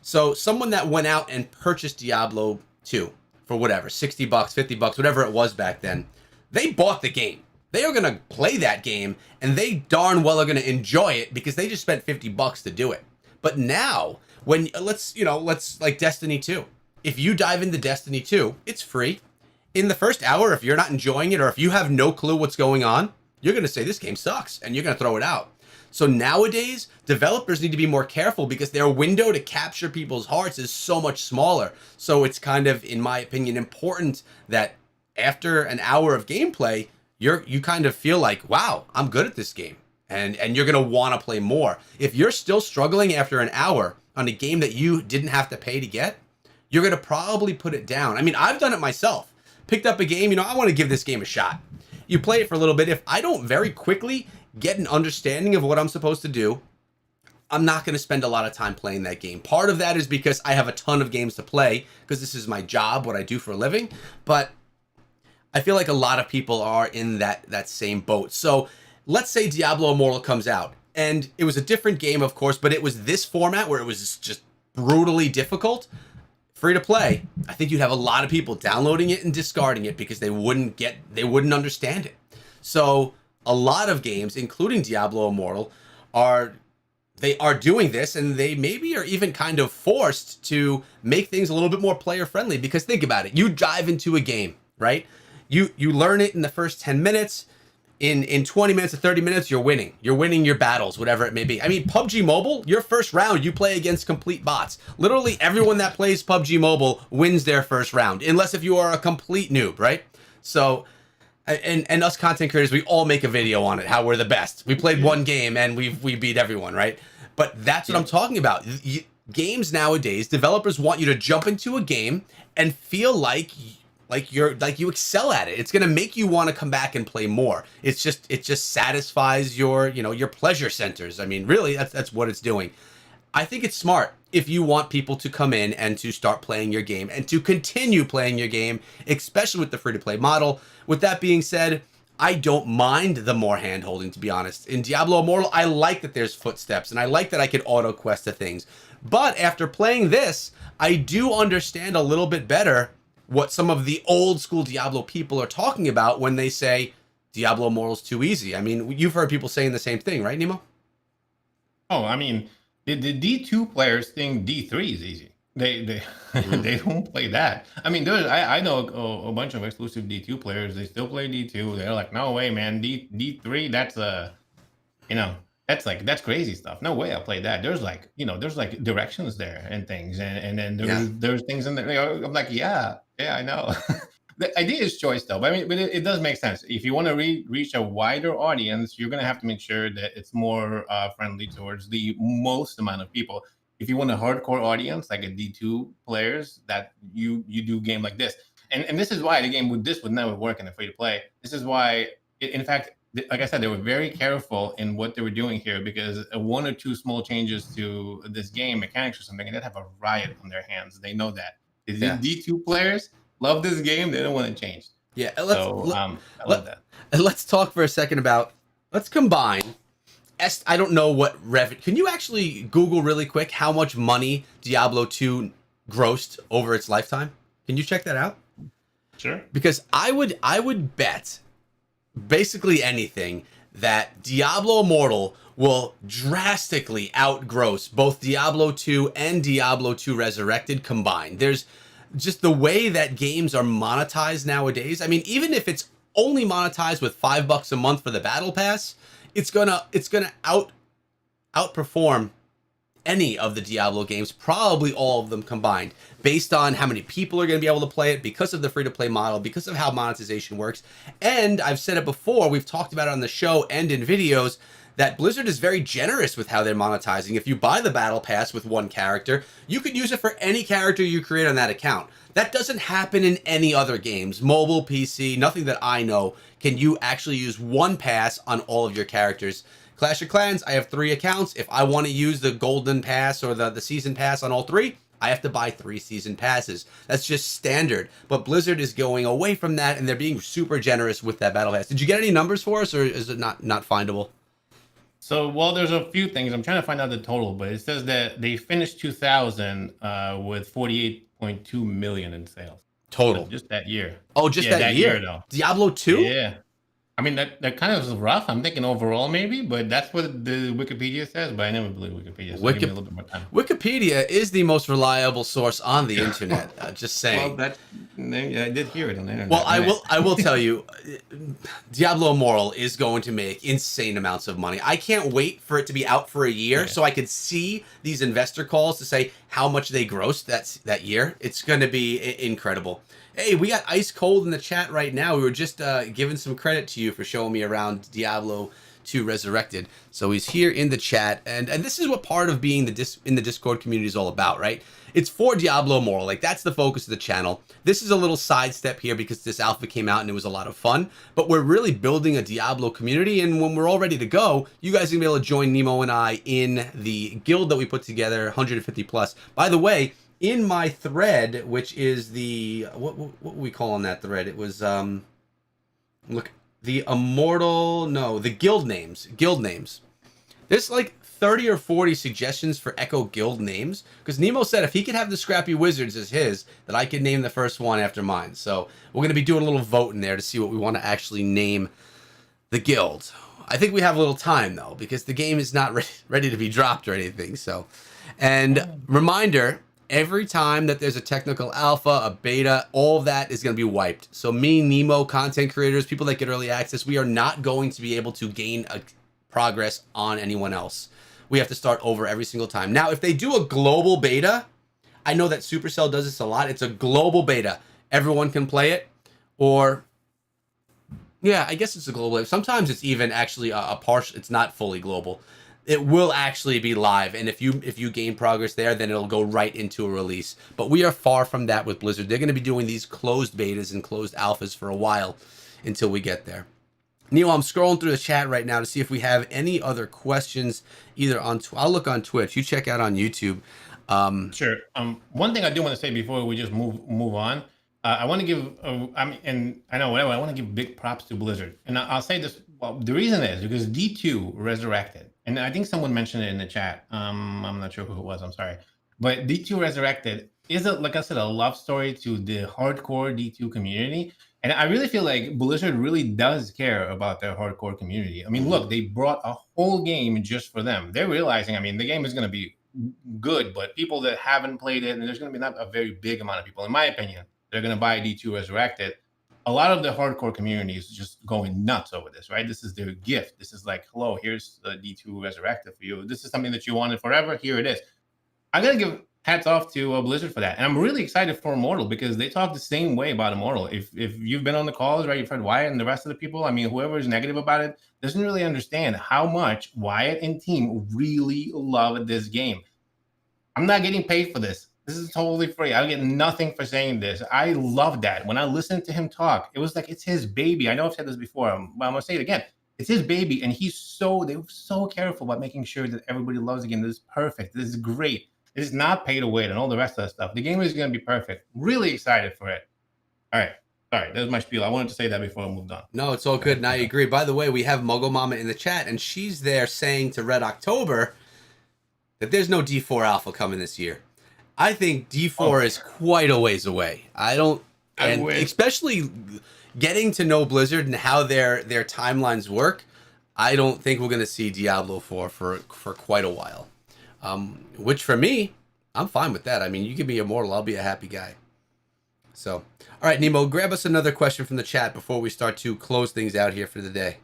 So someone that went out and purchased Diablo 2 for whatever, 60 bucks, 50 bucks, whatever it was back then, they bought the game. They are going to play that game, and they darn well are going to enjoy it because they just spent 50 bucks to do it. But now, when let's like Destiny 2. If you dive into Destiny 2, it's free. In the first hour, if you're not enjoying it or if you have no clue what's going on, you're going to say this game sucks and you're going to throw it out. So nowadays, developers need to be more careful because their window to capture people's hearts is so much smaller. So it's kind of, in my opinion, important that after an hour of gameplay, you kind of feel like, wow, I'm good at this game. And you're going to want to play more. If you're still struggling after an hour on a game that you didn't have to pay to get, you're going to probably put it down. I mean, I've done it myself. Picked up a game, I want to give this game a shot. You play it for a little bit. If I don't very quickly get an understanding of what I'm supposed to do, I'm not going to spend a lot of time playing that game. Part of that is because I have a ton of games to play because this is my job, what I do for a living. But I feel like a lot of people are in that same boat. So let's say Diablo Immortal comes out, and it was a different game, of course, but it was this format where it was just brutally difficult. Free to play, I think you'd have a lot of people downloading it and discarding it because they wouldn't understand it. So a lot of games, including Diablo Immortal, are doing this, and they maybe are even kind of forced to make things a little bit more player friendly. Because think about it, you dive into a game, right? You learn it in the first 10 minutes. In 20 minutes to 30 minutes, you're winning. You're winning your battles, whatever it may be. I mean, PUBG Mobile, your first round, you play against complete bots. Literally everyone that plays PUBG Mobile wins their first round, unless if you are a complete noob, right? So, and us content creators, we all make a video on it, how we're the best. We played one game and we beat everyone, right? But that's what I'm talking about. Games nowadays, developers want you to jump into a game and feel like you excel at it. It's going to make you want to come back and play more. It just satisfies your pleasure centers. I mean, really, that's what it's doing. I think it's smart if you want people to come in and to start playing your game and to continue playing your game, especially with the free-to-play model. With that being said, I don't mind the more hand-holding, to be honest. In Diablo Immortal, I like that there's footsteps, and I like that I can auto-quest to things. But after playing this, I do understand a little bit better what some of the old school Diablo people are talking about when they say Diablo Immortal's too easy. I mean, you've heard people saying the same thing, right, Nemo? Oh, I mean, the D2 players think D3 is easy. They they don't play that. I mean, I know a bunch of exclusive D2 players. They still play D2. They're like, no way, man. D3, that's that's crazy stuff. No way I play that. There's like directions there and things, and then there's things in there. I'm like, yeah, I know. The idea is choice, though. But I mean, but it does make sense. If you want to reach a wider audience, you're gonna have to make sure that it's more friendly towards the most amount of people. If you want a hardcore audience, like a D2 players, that you do a game like this, and this is why the game would never work in a free to play. This is why, in fact, like I said, they were very careful in what they were doing here, because one or two small changes to this game mechanics or something, and they'd have a riot on their hands. They know that. The D2 players love this game. They don't want it changed. Yeah. I love that. Let's talk for a second about, let's combine. I don't know what can you actually Google really quick how much money Diablo 2 grossed over its lifetime? Can you check that out? Sure. Because I would bet basically anything that Diablo Immortal will drastically outgross both Diablo 2 and Diablo 2 Resurrected combined. There's just the way that games are monetized nowadays. I mean, even if it's only monetized with $5 a month for the battle pass, it's gonna outperform any of the Diablo games, probably all of them combined, based on how many people are going to be able to play it, because of the free-to-play model, because of how monetization works. And I've said it before, we've talked about it on the show and in videos, that Blizzard is very generous with how they're monetizing. If you buy the battle pass with one character, you could use it for any character you create on that account. That doesn't happen in any other games. Mobile, PC, nothing that I know can you actually use one pass on all of your characters. Clash of Clans, I have 3 accounts. If I want to use the golden pass or the season pass on all 3, I have to buy 3 season passes. That's just standard. But Blizzard is going away from that, and they're being super generous with that battle pass. Did you get any numbers for us, or is it not findable? So, well, there's a few things. I'm trying to find out the total, but it says that they finished 2000 with 48.2 million in sales. Total. Just that year. Oh, just that year though. Diablo 2? Yeah. I mean, that kind of is rough. I'm thinking overall maybe, but that's what the Wikipedia says, but I never believe Wikipedia. So give me a little bit more time. Wikipedia is the most reliable source on the internet. Just saying. Well, I did hear it on the internet. Well, I will tell you, Diablo Immortal is going to make insane amounts of money. I can't wait for it to be out for a year so I could see these investor calls to say how much they grossed that year. It's going to be incredible. Hey, we got Ice Cold in the chat right now. We were just giving some credit to you for showing me around Diablo 2 Resurrected. So he's here in the chat, and this is what part of being in the Discord community is all about, right? It's for Diablo Immortal. Like, that's the focus of the channel. This is a little sidestep here because this alpha came out and it was a lot of fun, but we're really building a Diablo community, and when we're all ready to go, you guys are going to be able to join Nemo and I in the guild that we put together, 150 plus. By the way, in my thread, which is the what we call on that thread, it was look, the guild names. There's like 30 or 40 suggestions for Echo guild names, because Nemo said if he could have the Scrappy Wizards as his, that I could name the first one after mine. So we're going to be doing a little vote in there to see what we want to actually name the guild. I think we have a little time though, because the game is not ready to be dropped or anything. So, and reminder, every time that there's a technical alpha, a beta, all of that is going to be wiped. So me, Nemo, content creators, people that get early access, we are not going to be able to gain a progress on anyone else. We have to start over every single time. Now, if they do a global beta, I know that Supercell does this a lot. It's a global beta. Everyone can play it. Or, yeah, I guess it's a global beta. Sometimes it's even actually a partial, it's not fully global. It will actually be live, and if you gain progress there, then it'll go right into a release. But we are far from that with Blizzard. They're going to be doing these closed betas and closed alphas for a while until we get there. Neil, I'm scrolling through the chat right now to see if we have any other questions, either on I'll look on Twitch. You check out on YouTube. Sure. One thing I do want to say before we just move on, I want to give, I want to give big props to Blizzard. And I'll say this, well, the reason is because D2 Resurrected, and I think someone mentioned it in the chat. I'm not sure who it was, I'm sorry. But D2 Resurrected is, like I said, a love story to the hardcore D2 community. And I really feel like Blizzard really does care about their hardcore community. I mean, look, they brought a whole game just for them. They're realizing, I mean, the game is going to be good, but people that haven't played it, and there's going to be not a very big amount of people, in my opinion, they're going to buy D2 Resurrected. A lot of the hardcore community is just going nuts over this, right? This is their gift. This is like, hello, here's the D2 Resurrected for you. This is something that you wanted forever. Here it is. I got to give hats off to Blizzard for that. And I'm really excited for Immortal because they talk the same way about Immortal. If you've been on the calls, right, you've heard Wyatt and the rest of the people, I mean, whoever is negative about it doesn't really understand how much Wyatt and team really love this game. I'm not getting paid for this. This is totally free. I get nothing for saying this. I love that. When I listened to him talk, it was like, it's his baby. I know I've said this before, but I'm going to say it again. It's his baby, and they were so careful about making sure that everybody loves the game. This is perfect. This is great. It is not pay to win and all the rest of that stuff. The game is going to be perfect. Really excited for it. All right. Sorry, there's my spiel. I wanted to say that before I moved on. No, it's all good, and I agree. By the way, we have Muggle Mama in the chat, and she's there saying to Red October that there's no D4 Alpha coming this year. I think D4 is quite a ways away. Especially getting to know Blizzard and how their timelines work, I don't think we're going to see Diablo 4 for quite a while. Which for me, I'm fine with that. I mean, you give me Immortal, I'll be a happy guy. So, all right, Nemo, grab us another question from the chat before we start to close things out here for the day.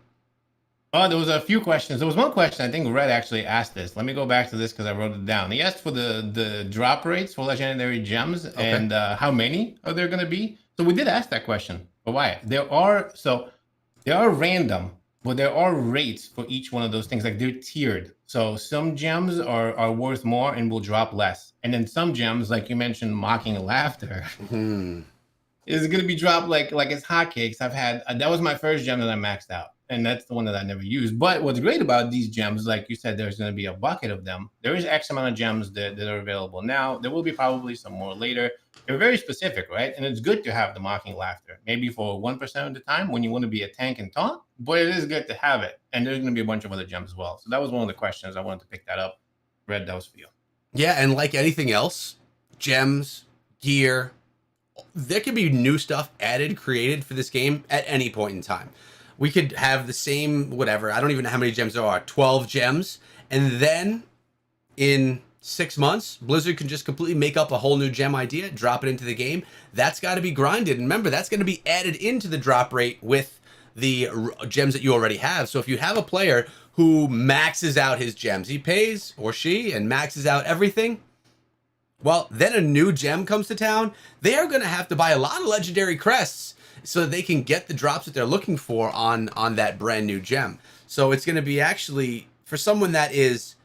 Oh, there was a few questions. There was one question I think Red actually asked this. Let me go back to this because I wrote it down. He asked for the drop rates for legendary gems Okay. and how many are there going to be. So we did ask that question. But why? They are random, but there are rates for each one of those things. Like they're tiered. So some gems are worth more and will drop less, and then some gems, like you mentioned, mocking laughter. Hmm. Is going to be dropped like it's hotcakes. I've had that was my first gem that I maxed out, and that's the one that I never used. But what's great about these gems, like you said, there's going to be a bucket of them. There is X amount of gems that are available now. There will be probably some more later. They're very specific, right? And it's good to have the mocking laughter, maybe for 1% of the time when you want to be a tank and taunt. But it is good to have it, and there's going to be a bunch of other gems as well. So that was one of the questions I wanted to pick that up. Red, that was for you. Yeah, and like anything else, gems, gear, there could be new stuff added, created for this game at any point in time. We could have the same, whatever, I don't even know how many gems there are, 12 gems, and then in 6 months, Blizzard can just completely make up a whole new gem idea, drop it into the game. That's got to be grinded. And remember, that's going to be added into the drop rate with the gems that you already have. So if you have a player who maxes out his gems, he pays, or she, and maxes out everything, well, then a new gem comes to town, they are going to have to buy a lot of legendary crests so that they can get the drops that they're looking for on that brand new gem. So it's going to be actually, for someone that is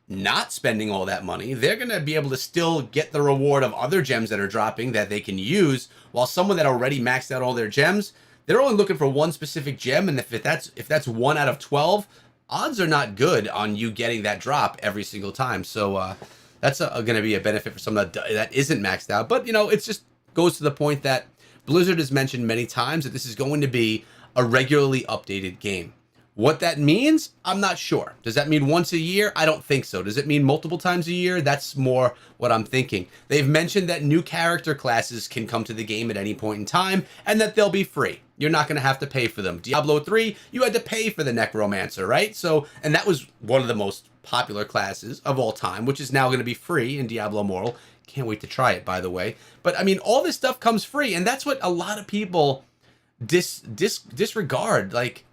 not spending all that money, they're going to be able to still get the reward of other gems that are dropping that they can use, while someone that already maxed out all their gems, they're only looking for one specific gem, and if that's 1 out of 12, odds are not good on you getting that drop every single time. So that's going to be a benefit for someone that isn't maxed out. But, it just goes to the point that Blizzard has mentioned many times that this is going to be a regularly updated game. What that means, I'm not sure. Does that mean once a year? I don't think so. Does it mean multiple times a year? That's more what I'm thinking. They've mentioned that new character classes can come to the game at any point in time and that they'll be free. You're not going to have to pay for them. Diablo 3, you had to pay for the Necromancer, right? So, and that was one of the most popular classes of all time, which is now going to be free in Diablo Immortal. Can't wait to try it, by the way. But I mean, all this stuff comes free, and that's what a lot of people disregard. Like,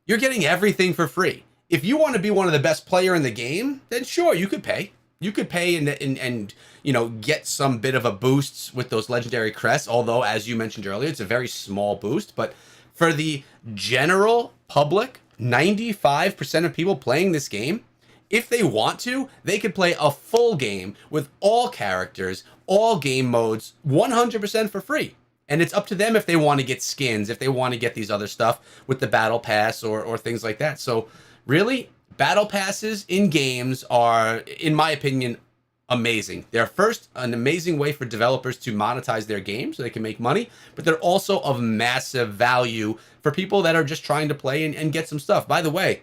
you're getting everything for free. If you want to be one of the best player in the game, then sure, you could pay. You could pay and get some bit of a boost with those legendary crests. Although, as you mentioned earlier, it's a very small boost. But for the general public, 95% of people playing this game, if they want to, they could play a full game with all characters, all game modes, 100% for free. And it's up to them if they want to get skins, if they want to get these other stuff with the battle pass or things like that. So really, battle passes in games are, in my opinion, amazing. They're first an amazing way for developers to monetize their games so they can make money, but they're also of massive value for people that are just trying to play and get some stuff. By the way,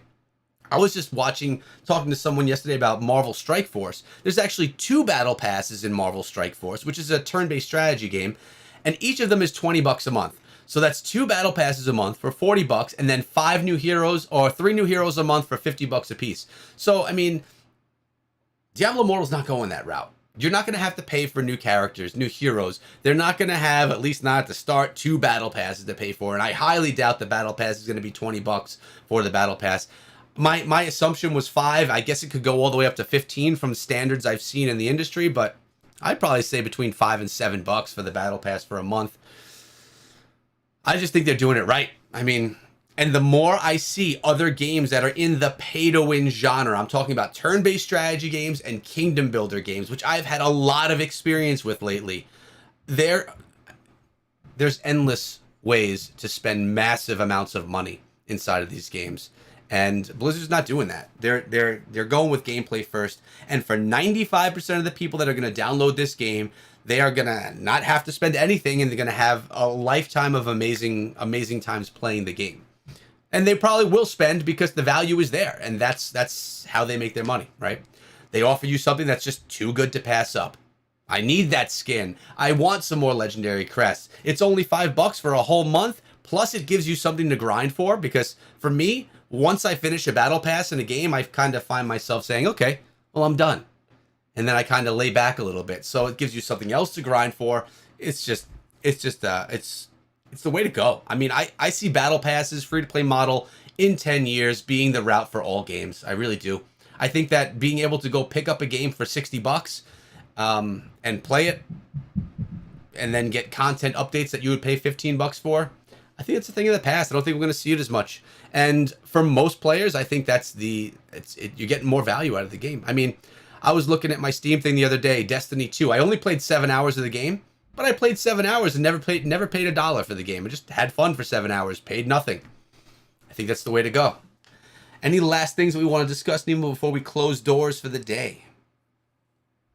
I was just talking to someone yesterday about Marvel Strike Force. There's actually 2 battle passes in Marvel Strike Force, which is a turn-based strategy game, and each of them is $20 a month. So that's 2 battle passes a month for $40, and then 5 new heroes or 3 new heroes a month for $50 a piece. So I mean, Diablo Immortal's not going that route. You're not going to have to pay for new characters, new heroes. They're not going to have, at least not at the start, 2 battle passes to pay for. And I highly doubt the battle pass is going to be $20 for the battle pass. My assumption was 5. I guess it could go all the way up to 15 from standards I've seen in the industry, but I'd probably say between $5 and $7 for the battle pass for a month. I just think they're doing it right. I mean, and the more I see other games that are in the pay-to-win genre, I'm talking about turn-based strategy games and kingdom builder games, which I've had a lot of experience with lately. There's endless ways to spend massive amounts of money inside of these games. And Blizzard's not doing that. They're going with gameplay first. And for 95% of the people that are going to download this game, they are going to not have to spend anything, and they're going to have a lifetime of amazing times playing the game. And they probably will spend because the value is there, and that's how they make their money, right? They offer you something that's just too good to pass up. I need that skin. I want some more legendary crests. It's only $5 for a whole month, plus it gives you something to grind for, because for me, once I finish a battle pass in a game, I kind of find myself saying, okay, well, I'm done. And then I kind of lay back a little bit. So it gives you something else to grind for. It's the way to go. I mean, I see battle passes, free to play model in 10 years being the route for all games. I really do. I think that being able to go pick up a game for $60 and play it and then get content updates that you would pay $15 for, I think it's a thing of the past. I don't think we're going to see it as much. And for most players, I think that's you're getting more value out of the game. I mean, I was looking at my Steam thing the other day, Destiny 2. I only played 7 hours of the game, but I played 7 hours and never paid $1 for the game. I just had fun for 7 hours, paid nothing. I think that's the way to go. Any last things that we want to discuss, Nemo, before we close doors for the day?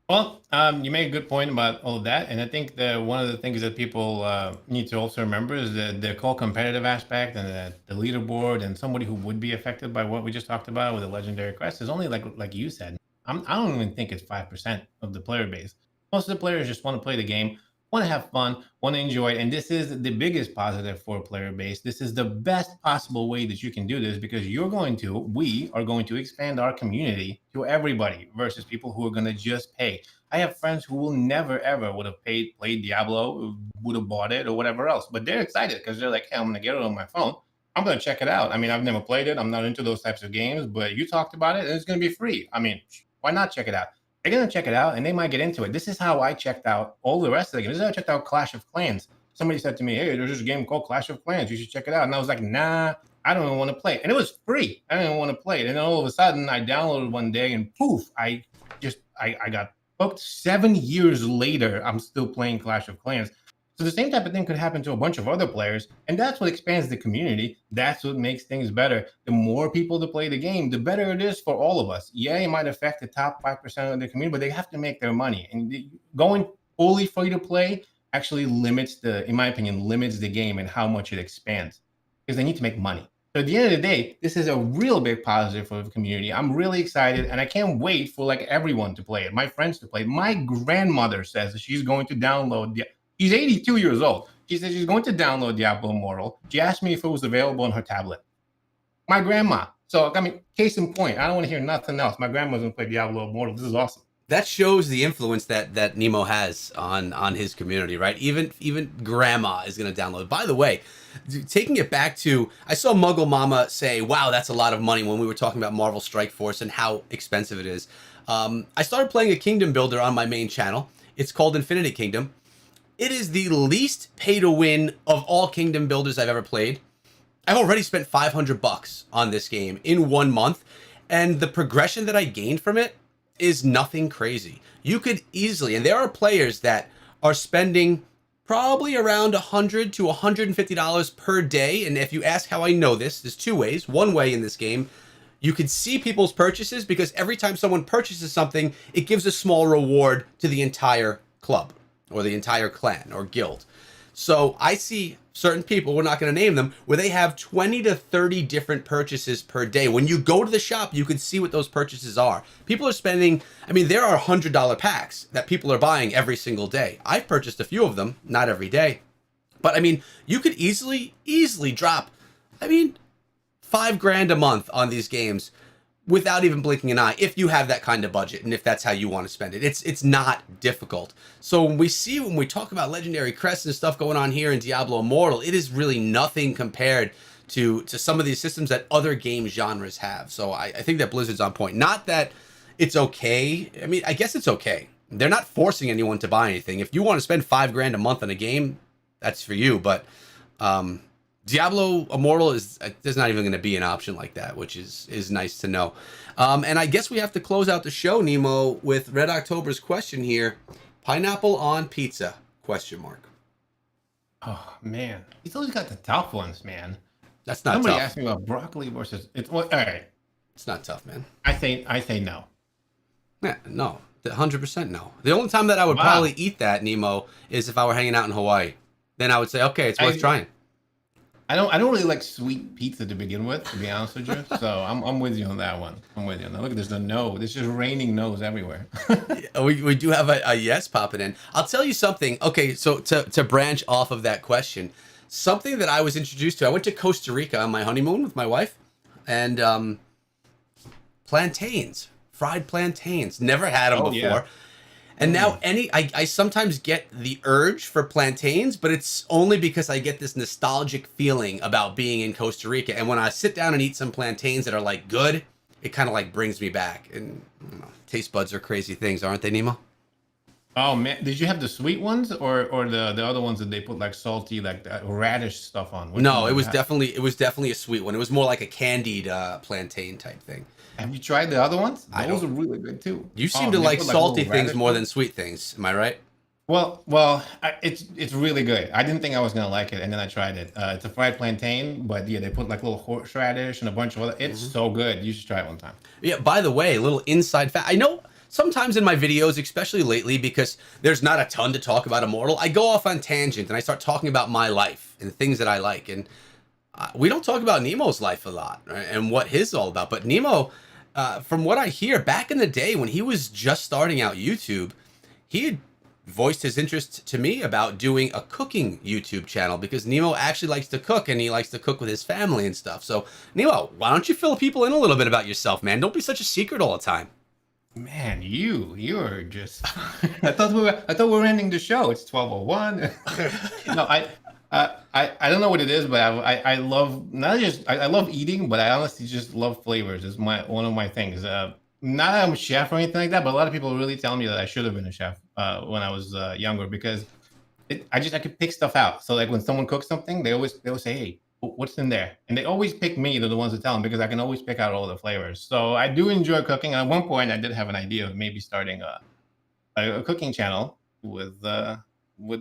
Well, you made a good point about all of that, and I think one of the things that people need to also remember is the whole competitive aspect and the leaderboard, and somebody who would be affected by what we just talked about with the legendary quest is only like you said. I don't even think it's 5% of the player base. Most of the players just want to play the game, want to have fun, want to enjoy it, and this is the biggest positive for a player base. This is the best possible way that you can do this, because we are going to expand our community to everybody versus people who are going to just pay. I have friends who will never ever would have played Diablo, would have bought it or whatever else, but they're excited because they're like, hey, I'm going to get it on my phone. I'm going to check it out. I mean, I've never played it. I'm not into those types of games, but you talked about it and it's going to be free. I mean, why not check it out? They're going to check it out and they might get into it. This is how I checked out all the rest of the game. This is how I checked out Clash of Clans. Somebody said to me, hey, there's this game called Clash of Clans. You should check it out. And I was like, nah, I don't even want to play it. And it was free. I didn't want to play it. And then all of a sudden I downloaded one day and poof, I got hooked. 7 years later, I'm still playing Clash of Clans. So the same type of thing could happen to a bunch of other players, and that's what expands the community. That's what makes things better. The more people that play the game, the better it is for all of us. Yeah, it might affect the top 5% of the community, but they have to make their money. And going fully free to play actually in my opinion, limits the game and how much it expands, because they need to make money. So at the end of the day, this is a real big positive for the community. I'm really excited, and I can't wait for like everyone to play it, my friends to play it. My grandmother says that she's going to download She's 82 years old. She said she's going to download Diablo Immortal. She asked me if it was available on her tablet. My grandma. So, I mean, case in point, I don't want to hear nothing else. My grandma's going to play Diablo Immortal. This is awesome. That shows the influence that Nemo has on his community, right? Even grandma is going to download. By the way, taking it back to, I saw Muggle Mama say, wow, that's a lot of money, when we were talking about Marvel Strike Force and how expensive it is. I started playing a kingdom builder on my main channel. It's called Infinity Kingdom. It is the least pay to win of all kingdom builders I've ever played. I've already spent $500 on this game in 1 month, and the progression that I gained from it is nothing crazy. You could easily, and there are players that are spending probably around $100 to $150 per day. And if you ask how I know this, there's two ways. One way in this game, you can see people's purchases, because every time someone purchases something, it gives a small reward to the entire club or the entire clan or guild. So I see certain people, we're not going to name them, where they have 20 to 30 different purchases per day. When you go to the shop, you can see what those purchases are. People are spending, I mean, there are $100 packs that people are buying every single day. I've purchased a few of them, not every day. But I mean, you could easily drop, I mean, $5,000 a month on these games without even blinking an eye, if you have that kind of budget and if that's how you want to spend it. It's not difficult. So when we talk about legendary crests and stuff going on here in Diablo Immortal, it is really nothing compared to some of these systems that other game genres have. So I think that Blizzard's on point. Not that it's okay. I mean, I guess it's okay. They're not forcing anyone to buy anything. If you want to spend $5,000 a month on a game, that's for you. But Diablo Immortal there's not even going to be an option like that, which is nice to know. And I guess we have to close out the show, Nemo, with Red October's question here: pineapple on pizza? ? Oh man, he's always got the tough ones, man. That's not Somebody tough. asked me about broccoli versus all right. It's not tough, man. I say no. Yeah, no, 100% no. The only time that I would Wow. probably eat that, Nemo, is if I were hanging out in Hawaii. Then I would say, okay, it's worth trying. I don't really like sweet pizza to begin with, to be honest with you. So I'm with you on that one. I'm with you on that. Look, there's the no. There's just raining no's everywhere. we do have a yes popping in. I'll tell you something. Okay, so to branch off of that question, something that I was introduced to, I went to Costa Rica on my honeymoon with my wife, and plantains, fried plantains. Never had them before. Yeah. And now I sometimes get the urge for plantains, but it's only because I get this nostalgic feeling about being in Costa Rica. And when I sit down and eat some plantains that are like good, it kind of like brings me back. And I don't know, taste buds are crazy things, aren't they, Nemo? Oh man, did you have the sweet ones or the other ones that they put like salty like radish stuff on? Which No, one it was did definitely a sweet one. It was more like a candied plantain type thing. have you tried the other ones? I Those are don't. really good too. You seem Oh, to they like put, like, salty little things radish more on than it. sweet things. Am I right? It's really good. I didn't think I was gonna like it, and then I tried it. It's a fried plantain, but yeah, they put like little horseradish and a bunch of other. It's Hmm. so good. You should try it one time. Yeah, by the way, a little inside fact. I know sometimes in my videos, especially lately, because there's not a ton to talk about Immortal, I go off on tangent and I start talking about my life and things that I like. And we don't talk about Nemo's life a lot, right, and what his all about. But Nemo, from what I hear, back in the day when he was just starting out YouTube, he had voiced his interest to me about doing a cooking YouTube channel because Nemo actually likes to cook and he likes to cook with his family and stuff. So, Nemo, why don't you fill people in a little bit about yourself, man? Don't be such a secret all the time. Man, you're just. I thought we were ending the show. It's 12:01. No, I don't know what it is, but I love not just I love eating, but I honestly just love flavors. It's one of my things. Not that I'm a chef or anything like that, but a lot of people really tell me that I should have been a chef when I was younger because I could pick stuff out. So like when someone cooks something, they always say, "Hey, what's in there?" And they always pick me. They're the ones that tell them because I can always pick out all the flavors. So I do enjoy cooking. At one point, I did have an idea of maybe starting a cooking channel with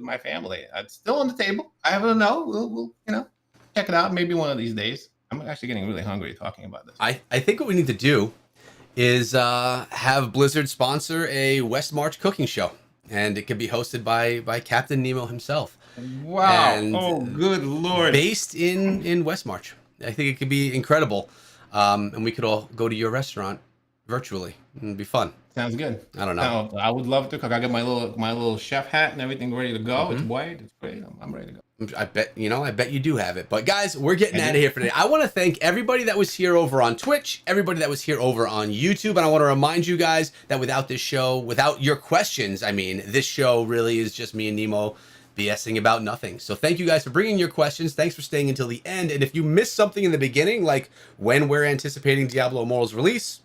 my family. It's still on the table. I don't know. We'll check it out. Maybe one of these days. I'm actually getting really hungry talking about this. I think what we need to do is have Blizzard sponsor a West March cooking show, and it can be hosted by Captain Nemo himself. Wow! And Oh, good lord! based in West March. I think it could be incredible, and we could all go to your restaurant virtually. It'd be fun. Sounds good. I don't know. I would love to cook. I got my little chef hat and everything ready to go. It's white. It's great. I'm ready to go. I bet you do have it. But guys, we're getting out of here for today. I want to thank everybody that was here over on Twitch, everybody that was here over on YouTube, and I want to remind you guys that without this show, without your questions, I mean, this show really is just me and Nemo BSing about nothing. So thank you guys for bringing your questions. Thanks for staying until the end. And if you missed something in the beginning, like when we're anticipating Diablo Immortal's release,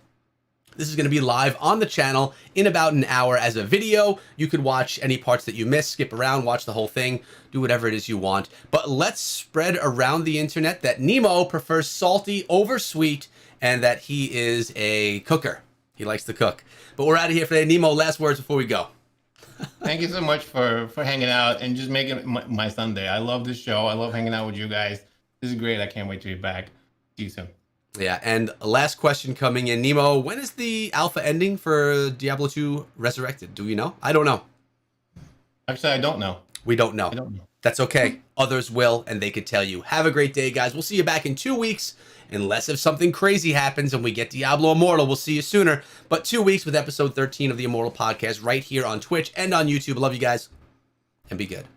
this is going to be live on the channel in about an hour as a video. You could watch any parts that you missed, skip around, watch the whole thing, do whatever it is you want. But let's spread around the internet that Nemo prefers salty over sweet and that he is a cooker. He likes to cook. But we're out of here for today. Nemo, last words before we go. Thank you so much for hanging out and just making my Sunday. I love this show. I love hanging out with you guys. This is great. I can't wait to be back. See you soon. Yeah, and last question coming in. Nemo, when is the alpha ending for Diablo 2 Resurrected? Do we know? I don't know. Actually, I don't know. We don't know. I don't know. That's okay. Others will, and they could tell you. Have a great day, guys. We'll see you back in 2 weeks. Unless if something crazy happens and we get Diablo Immortal, we'll see you sooner. But 2 weeks with episode 13 of the Immortal Podcast right here on Twitch and on YouTube. Love you guys, and be good.